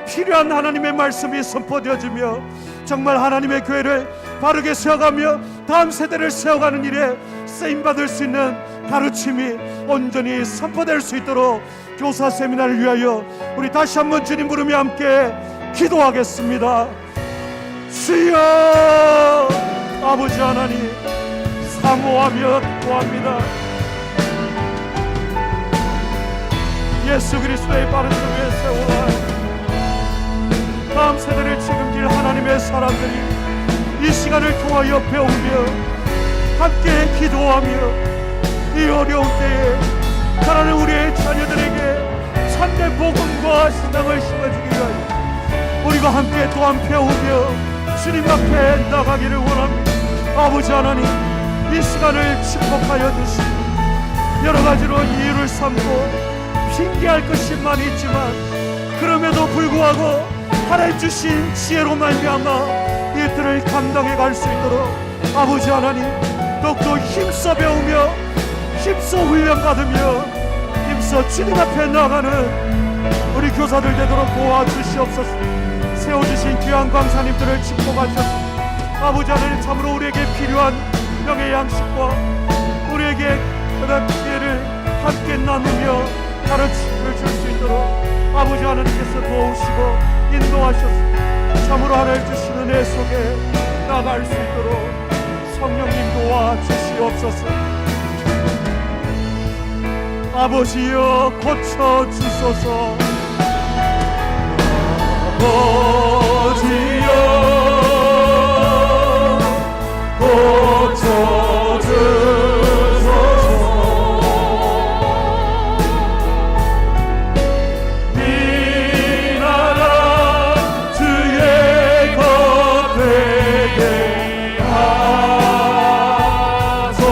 필요한 하나님의 말씀이 선포되어지며 정말 하나님의 교회를 바르게 세워가며 다음 세대를 세워가는 일에 쓰임받을 수 있는 가르침이 온전히 선포될 수 있도록 교사 세미나를 위하여 우리 다시 한번 주님 부르며 함께 기도하겠습니다. 주여, 아버지 하나님 사모하며 기도합니다. 예수 그리스도의 바른 길 위에 세워라 다음 세대를 책임질 하나님의 사람들이 이 시간을 통하여 배우며 함께 기도하며 이 어려운 때에 하나님 우리의 자녀들에게 참된 복음과 신앙을 심어주기 위하여 우리가 함께 또한 배우며 주님 앞에 나가기를 원합니다. 아버지 하나님 이 시간을 축복하여 주시고 여러 가지로 이유를 삼고 핑계할 것이 많이 있지만 그럼에도 불구하고 하나님 주신 지혜로 말미암아 이 들을 감당해 갈 수 있도록 아버지 하나님 더욱더 힘써 배우며 힘써 훈련받으며 힘써 주님 앞에 나가는 우리 교사들 되도록 도와주시옵소서. 세워주신 귀한 강사님들을 축복하셔서 아버지 하나님 참으로 우리에게 필요한 명예 양식과 우리에게 그런 지혜를 함께 나누며 가르침을 줄 수 있도록 아버지 하나님께서 도우시고 인도하셔서 참으로 하나님 주신 은혜 속에 나갈 수 있도록 성령님 도와주시옵소서. 아버지여 고쳐 주소서. 아버지여 고쳐 주소서. 이 나라 주의 것 되게 하소서.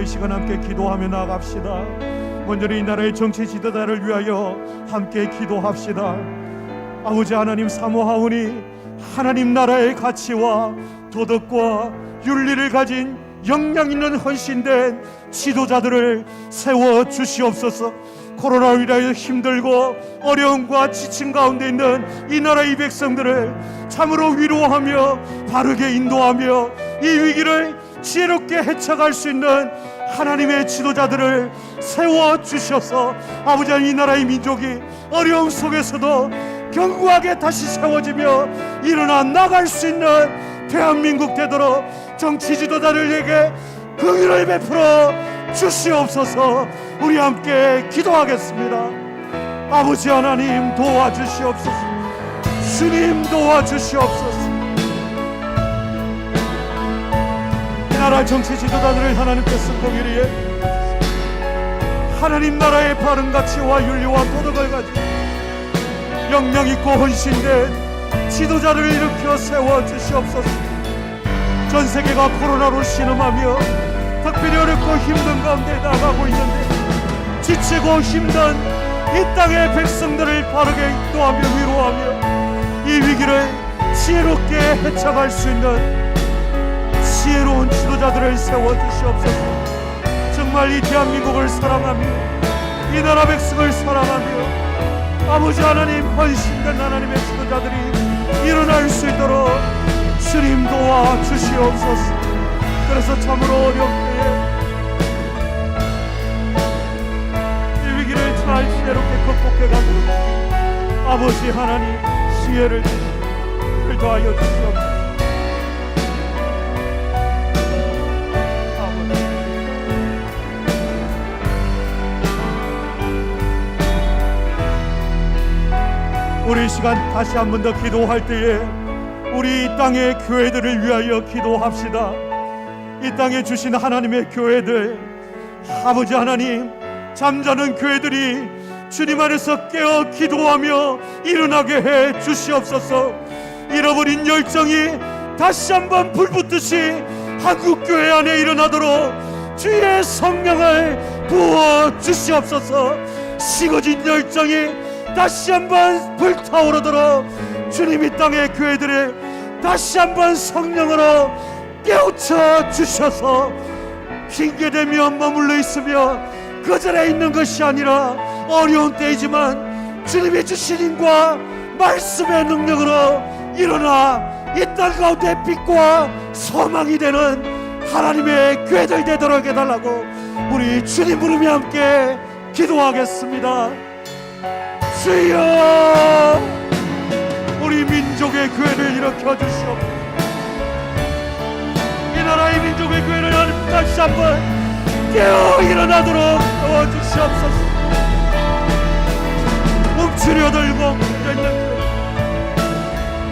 이 시간 함께 기도하며 나아갑시다. 먼저 이 나라의 정치 지도자를 위하여 함께 기도합시다. 아버지 하나님 사모하오니 하나님 나라의 가치와 도덕과 윤리를 가진 역량 있는 헌신된 지도자들을 세워 주시옵소서. 코로나로 힘들고 어려움과 지침 가운데 있는 이 나라의 백성들을 참으로 위로하며 바르게 인도하며 이 위기를 지혜롭게 헤쳐갈 수 있는 하나님의 지도자들을 세워 주셔서 아버지 하나님, 이 나라의 민족이 어려움 속에서도 견고하게 다시 세워지며 일어나 나갈 수 있는 대한민국 되도록 정치 지도자들에게 긍휼을 베풀어 주시옵소서. 우리 함께 기도하겠습니다. 아버지 하나님, 도와주시옵소서. 주님, 도와주시옵소서. 이 나라 정치 지도자들을 하나님께서 긍휼히 하나님 나라의 바른 가치와 윤리와 도덕을 가지고 역량 있고 헌신된 지도자를 일으켜 세워 주시옵소서. 전 세계가 코로나로 신음하며 특별히 어렵고 힘든 가운데 나가고 있는데 지치고 힘든 이 땅의 백성들을 바르게 인도하며 위로하며 이 위기를 지혜롭게 헤쳐갈 수 있는 지혜로운 지도자들을 세워주시옵소서. 정말 이 대한민국을 사랑하며 이 나라 백성을 사랑하며 아버지 하나님, 헌신된 하나님의 지도자들이 일어날 수 있도록 주님 도와주시옵소서. 그래서 참으로 어려울 때에 이 위기를 잘 지혜롭게 극복해가고 아버지 하나님, 지혜를 더하여 주시옵소서. 우리 시간 다시 한 번 더 기도할 때에 우리 이 땅의 교회들을 위하여 기도합시다. 이 땅에 주신 하나님의 교회들, 아버지 하나님, 잠자는 교회들이 주님 안에서 깨어 기도하며 일어나게 해 주시옵소서. 잃어버린 열정이 다시 한번 불붙듯이 한국교회 안에 일어나도록 주의 성령을 부어 주시옵소서. 식어진 열정이 다시 한번 불타오르도록 주님 이 땅의 교회들을 다시 한번 성령으로 깨우쳐 주셔서 핑계대며 머물러 있으며 거절해 있는 것이 아니라 어려운 때이지만 주님이 주신 힘과 말씀의 능력으로 일어나 이 땅 가운데 빛과 소망이 되는 하나님의 교회들 되도록 해달라고 우리 주님 부르며 함께 기도하겠습니다. 주여, 우리 민족의 교회를 일으켜 주시옵소서. 이 나라의 민족의 교회를 다시 한번 깨어 일어나도록 도와주시옵소서. 움츠려들고 있는 교회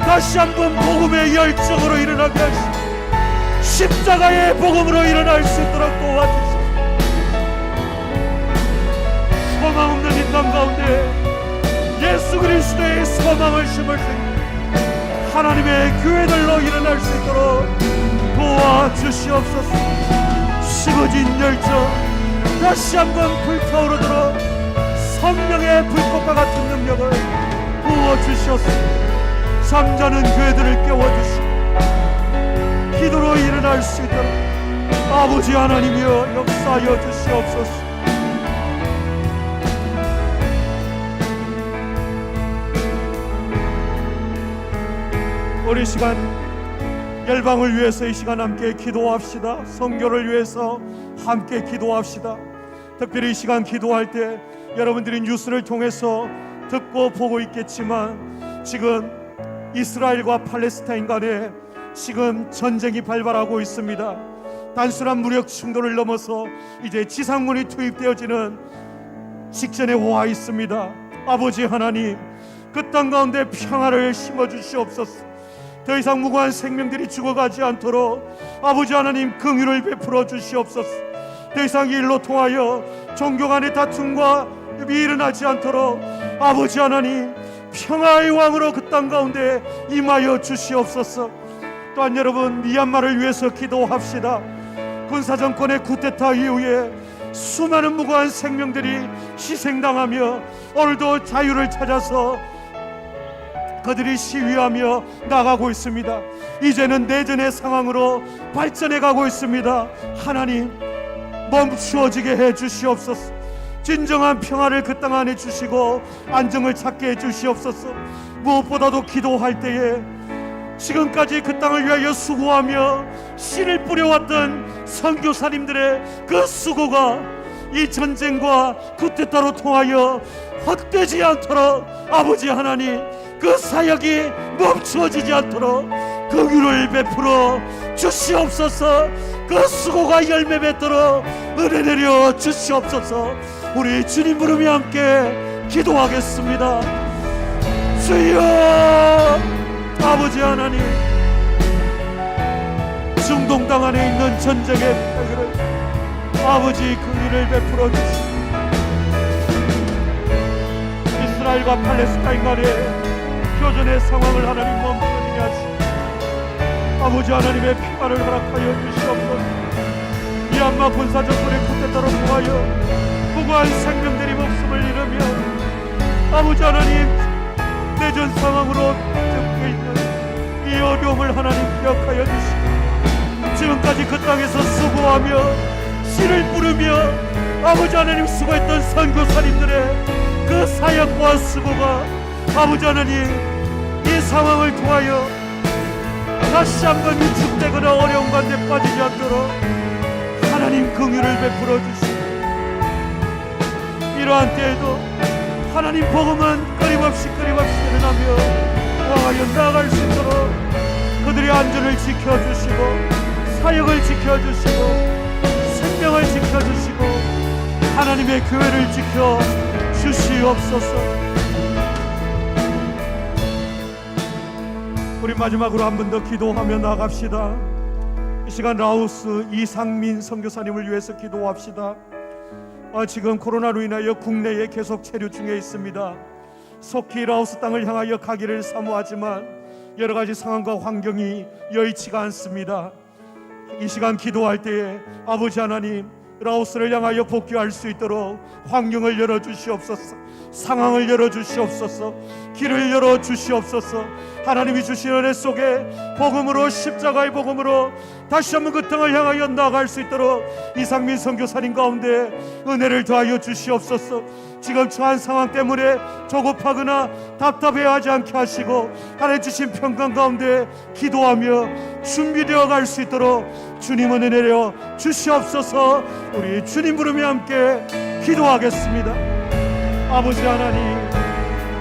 다시 한번 복음의 열정으로 일어나게 하시고 십자가의 복음으로 일어날 수 있도록 도와주시옵소서. 소망 없는 이 땅 가운데 예수 그리스도의 소망을 심을 수 있는 하나님의 교회들로 일어날 수 있도록 도와주시옵소서. 식어진 열정 다시 한번 불타오르도록 성령의 불꽃과 같은 능력을 부어주시옵소서. 잠자는 교회들을 깨워주시고 기도로 일어날 수 있도록 아버지 하나님이여 역사하여 주시옵소서. 우리 시간 열방을 위해서 이 시간 함께 기도합시다. 선교를 위해서 함께 기도합시다. 특별히 이 시간 기도할 때 여러분들이 뉴스를 통해서 듣고 보고 있겠지만 지금 이스라엘과 팔레스타인 간에 지금 전쟁이 발발하고 있습니다. 단순한 무력 충돌을 넘어서 이제 지상군이 투입되어지는 직전에 와 있습니다. 아버지 하나님, 그 땅 가운데 평화를 심어주시옵소서. 더 이상 무고한 생명들이 죽어가지 않도록 아버지 하나님 긍휼을 베풀어 주시옵소서. 더 이상 이 일로 통하여 종교 간의 다툼과 일어나지 않도록 아버지 하나님 평화의 왕으로 그 땅 가운데 임하여 주시옵소서. 또한 여러분, 미얀마를 위해서 기도합시다. 군사정권의 쿠데타 이후에 수많은 무고한 생명들이 희생당하며 오늘도 자유를 찾아서 그들이 시위하며 나가고 있습니다. 이제는 내전의 상황으로 발전해 가고 있습니다. 하나님, 멈추어지게 해 주시옵소서. 진정한 평화를 그 땅 안에 주시고 안정을 찾게 해 주시옵소서. 무엇보다도 기도할 때에 지금까지 그 땅을 위하여 수고하며 씨를 뿌려왔던 선교사님들의 그 수고가 이 전쟁과 쿠데타로 통하여 헛되지 않도록 아버지 하나님, 그 사역이 멈추어지지 않도록 긍휼을 베풀어 주시옵소서. 그 수고가 열매 맺도록 은혜 내려 주시옵소서. 우리 주님 부르며 함께 기도하겠습니다. 주여, 아버지 하나님, 중동 땅 안에 있는 전쟁의 패기를 아버지 긍휼을 베풀어 주시옵소서. 이스라엘과 팔레스타인 간의 교전의 상황을 하나님 멈추게 하시고 아버지 하나님의 평화를 허락하여 주시옵소서. 미얀마 군사 정권의 쿠데타로 통하여 무고한 생명들이 목숨을 잃으며 아버지 하나님, 내전 상황으로 접해 있는 이 어려움을 하나님 기억하여 주시고 지금까지 그 땅에서 수고하며 씨를 뿌리며 아버지 하나님 수고했던 선교사님들의 그 사역과 수고가 아버지 하나님, 이 상황을 통하여 다시 한번 위축되거나 어려운 가운데 빠지지 않도록 하나님 긍휼을 베풀어 주시고 이러한 때에도 하나님 복음은 끊임없이 일어나며 왕하여 나아갈 수 있도록 그들의 안전을 지켜주시고 사역을 지켜주시고 생명을 지켜주시고 하나님의 교회를 지켜주시옵소서. 우리 마지막으로 한 번 더 기도하며 나갑시다. 이 시간 라오스 이상민 선교사님을 위해서 기도합시다. 지금 코로나로 인하여 국내에 계속 체류 중에 있습니다. 속히 라오스 땅을 향하여 가기를 사모하지만 여러 가지 상황과 환경이 여의치가 않습니다. 이 시간 기도할 때에 아버지 하나님, 라오스를 향하여 복귀할 수 있도록 환경을 열어주시옵소서. 상황을 열어주시옵소서. 길을 열어주시옵소서. 하나님이 주신 은혜 속에 복음으로, 십자가의 복음으로 다시 한번 그 땅을 향하여 나아갈 수 있도록 이상민 선교사님 가운데 은혜를 더하여 주시옵소서. 지금 처한 상황 때문에 조급하거나 답답해하지 않게 하시고 하나님 주신 평강 가운데 기도하며 준비되어 갈 수 있도록 주님 은혜 내려 주시옵소서. 우리 주님 부르며 함께 기도하겠습니다. 아버지 하나님,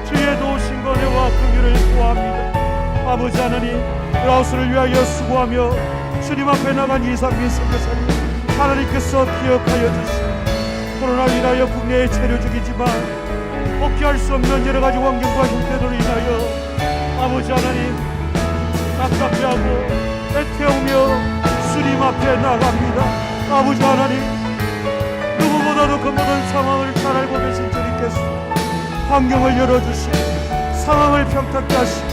주의 도우신 은혜와 긍휼을 구합니다. 아버지 하나님, 라오스를 위하여 수고하며 주님 앞에 나간 이상민 선교사님 하나님께서 기억하여 주시고 코로나로 인하여 국내에 체류 중이지만 복귀할 수 없는 여러 가지 환경과 형태로 인하여 아버지 하나님 답답해하고 애태우며 주님 앞에 나갑니다. 아버지 하나님, 누구보다도 그 모든 상황을 잘 알고 계신 주님께서 환경을 열어주시고 상황을 평탄케 하시고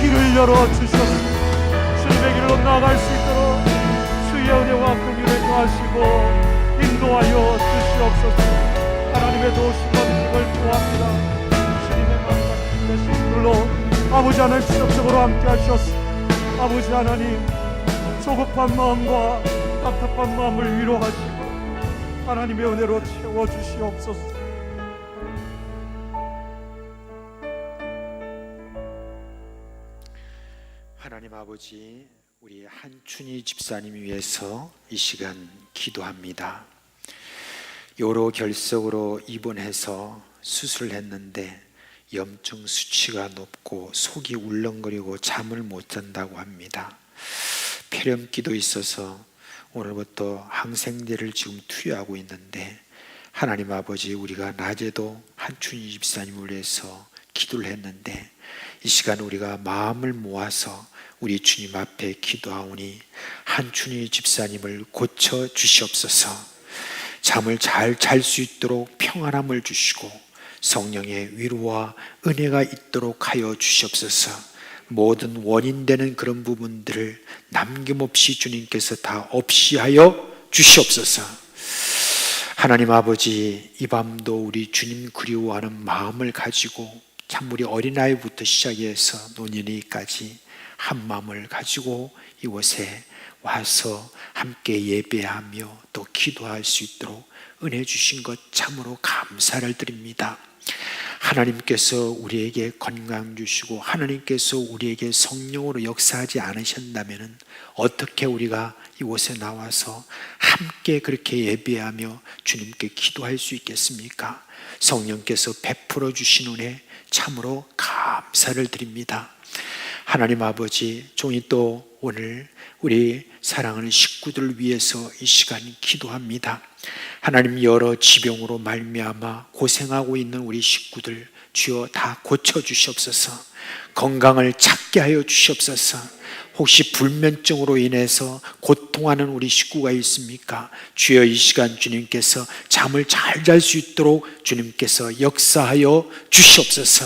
길을 열어주셔서 주님의 길로 나아갈 수 있도록 주의 은혜와 긍휼을 더하시고 인도하여 주시옵소서. 하나님의 도우심과 능력을 구합니다. 주님의 말씀 되신 불로 아버지 하나님 지속적으로 함께 하셔서 아버지 하나님, 조급한 마음과 답답한 마음을 위로하시고 하나님의 은혜로 채워주시옵소서. 하나님 아버지, 우리 한춘희 집사님 위해서 이 시간 기도합니다. 요로 결석으로 입원해서 수술을 했는데 염증 수치가 높고 속이 울렁거리고 잠을 못 잔다고 합니다. 폐렴기도 있어서 오늘부터 항생제를 지금 투여하고 있는데 하나님 아버지, 우리가 낮에도 한춘희 집사님을 위해서 기도를 했는데 이 시간 우리가 마음을 모아서 우리 주님 앞에 기도하오니 한춘희 집사님을 고쳐 주시옵소서. 잠을 잘 잘 수 있도록 평안함을 주시고 성령의 위로와 은혜가 있도록 하여 주시옵소서. 모든 원인되는 그런 부분들을 남김없이 주님께서 다 없이 하여 주시옵소서. 하나님 아버지, 이 밤도 우리 주님 그리워하는 마음을 가지고 참 우리 어린아이부터 시작해서 노년이까지 한 마음을 가지고 이곳에 와서 함께 예배하며 또 기도할 수 있도록 은혜 주신 것 참으로 감사를 드립니다. 하나님께서 우리에게 건강 주시고 하나님께서 우리에게 성령으로 역사하지 않으셨다면 어떻게 우리가 이곳에 나와서 함께 그렇게 예배하며 주님께 기도할 수 있겠습니까? 성령께서 베풀어 주신 은혜 참으로 감사를 드립니다. 하나님 아버지, 종이 또 오늘 우리 사랑하는 식구들을 위해서 이 시간 기도합니다. 하나님, 여러 지병으로 말미암아 고생하고 있는 우리 식구들 주여 다 고쳐주시옵소서. 건강을 찾게 하여 주시옵소서. 혹시 불면증으로 인해서 고통하는 우리 식구가 있습니까? 주여 이 시간 주님께서 잠을 잘 잘 수 있도록 주님께서 역사하여 주시옵소서.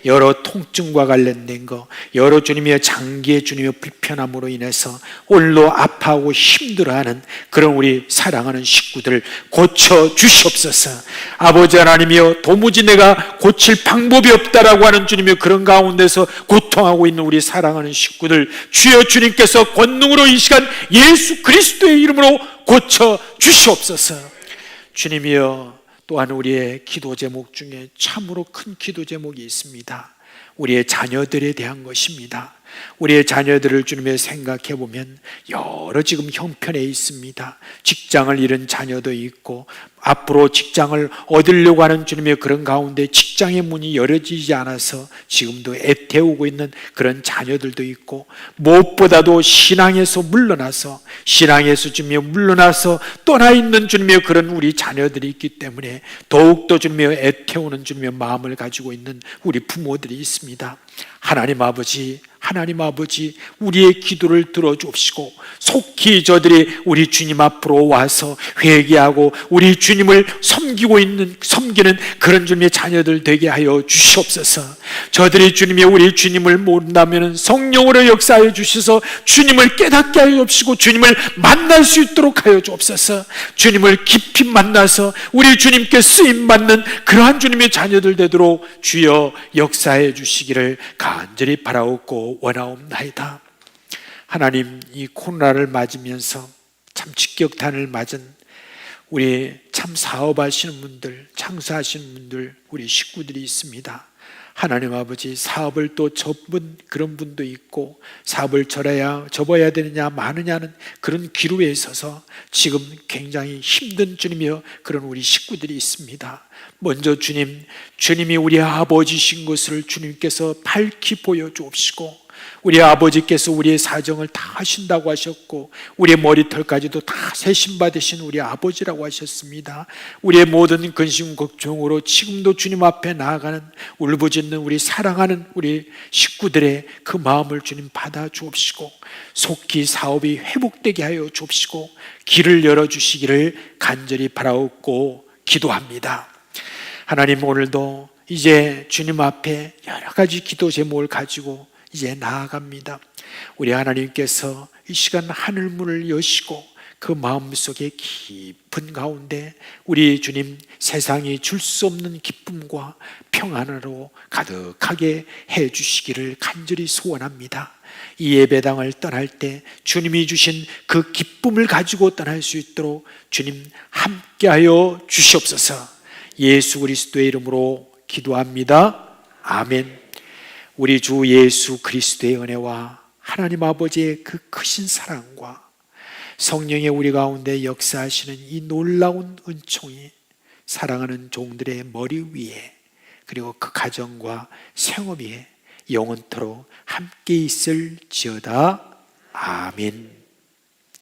여러 통증과 관련된 거, 여러 주님의 장기의 주님의 불편함으로 인해서 오늘도 아파하고 힘들어하는 그런 우리 사랑하는 식구들 고쳐 주시옵소서. 아버지 하나님이여, 도무지 내가 고칠 방법이 없다라고 하는 주님의 그런 가운데서 고통하고 있는 우리 사랑하는 식구들 주여 주님께서 권능으로 이 시간 예수 그리스도의 이름으로 고쳐 주시옵소서. 주님이여, 또한 우리의 기도 제목 중에 참으로 큰 기도 제목이 있습니다. 우리의 자녀들에 대한 것입니다. 우리의 자녀들을 주님의 생각해 보면 여러 지금 형편에 있습니다. 직장을 잃은 자녀도 있고 앞으로 직장을 얻으려고 하는 주님의 그런 가운데 직장의 문이 열어지지 않아서 지금도 애태우고 있는 그런 자녀들도 있고, 무엇보다도 신앙에서 물러나서 주님의 물러나서 떠나 있는 주님의 그런 우리 자녀들이 있기 때문에 더욱더 주님의 애태우는 주님의 마음을 가지고 있는 우리 부모들이 있습니다. 하나님 아버지, 우리의 기도를 들어주옵시고 속히 저들이 우리 주님 앞으로 와서 회개하고 우리 주님을 섬기는 그런 주님의 자녀들 되게 하여 주시옵소서. 저들이 우리 주님을 모른다면 성령으로 역사하여 주셔서 주님을 깨닫게 하여 주시고 주님을 만날 수 있도록 하여 주옵소서. 주님을 깊이 만나서 우리 주님께 쓰임받는 그러한 주님의 자녀들 되도록 주여 역사해 주시기를 간절히 바라옵고 원하옵나이다. 하나님, 이 코로나를 맞으면서 참 직격탄을 맞은 우리 참 사업하시는 분들, 창사하시는 분들, 우리 식구들이 있습니다. 하나님 아버지, 사업을 또 접은 그런 분도 있고 사업을 접어야 되느냐 마느냐는 그런 기로에 있어서 지금 굉장히 힘든 주님이여 그런 우리 식구들이 있습니다. 먼저 주님이 우리 아버지신 것을 주님께서 밝히 보여주옵시고, 우리 아버지께서 우리의 사정을 다 하신다고 하셨고 우리의 머리털까지도 다 세심받으신 우리 아버지라고 하셨습니다. 우리의 모든 근심 걱정으로 지금도 주님 앞에 나아가는 울부짖는 우리 사랑하는 우리 식구들의 그 마음을 주님 받아 주옵시고 속히 사업이 회복되게 하여 주옵시고 길을 열어주시기를 간절히 바라옵고 기도합니다. 하나님, 오늘도 이제 주님 앞에 여러 가지 기도 제목을 가지고 이제 나아갑니다. 우리 하나님께서 이 시간 하늘문을 여시고 그 마음속에 깊은 가운데 우리 주님 세상이 줄 수 없는 기쁨과 평안으로 가득하게 해 주시기를 간절히 소원합니다. 이 예배당을 떠날 때 주님이 주신 그 기쁨을 가지고 떠날 수 있도록 주님 함께하여 주시옵소서. 예수 그리스도의 이름으로 기도합니다. 아멘. 우리 주 예수 그리스도의 은혜와 하나님 아버지의 그 크신 사랑과 성령의 우리 가운데 역사하시는 이 놀라운 은총이 사랑하는 종들의 머리 위에 그리고 그 가정과 생업 위에 영원토록 함께 있을지어다. 아멘.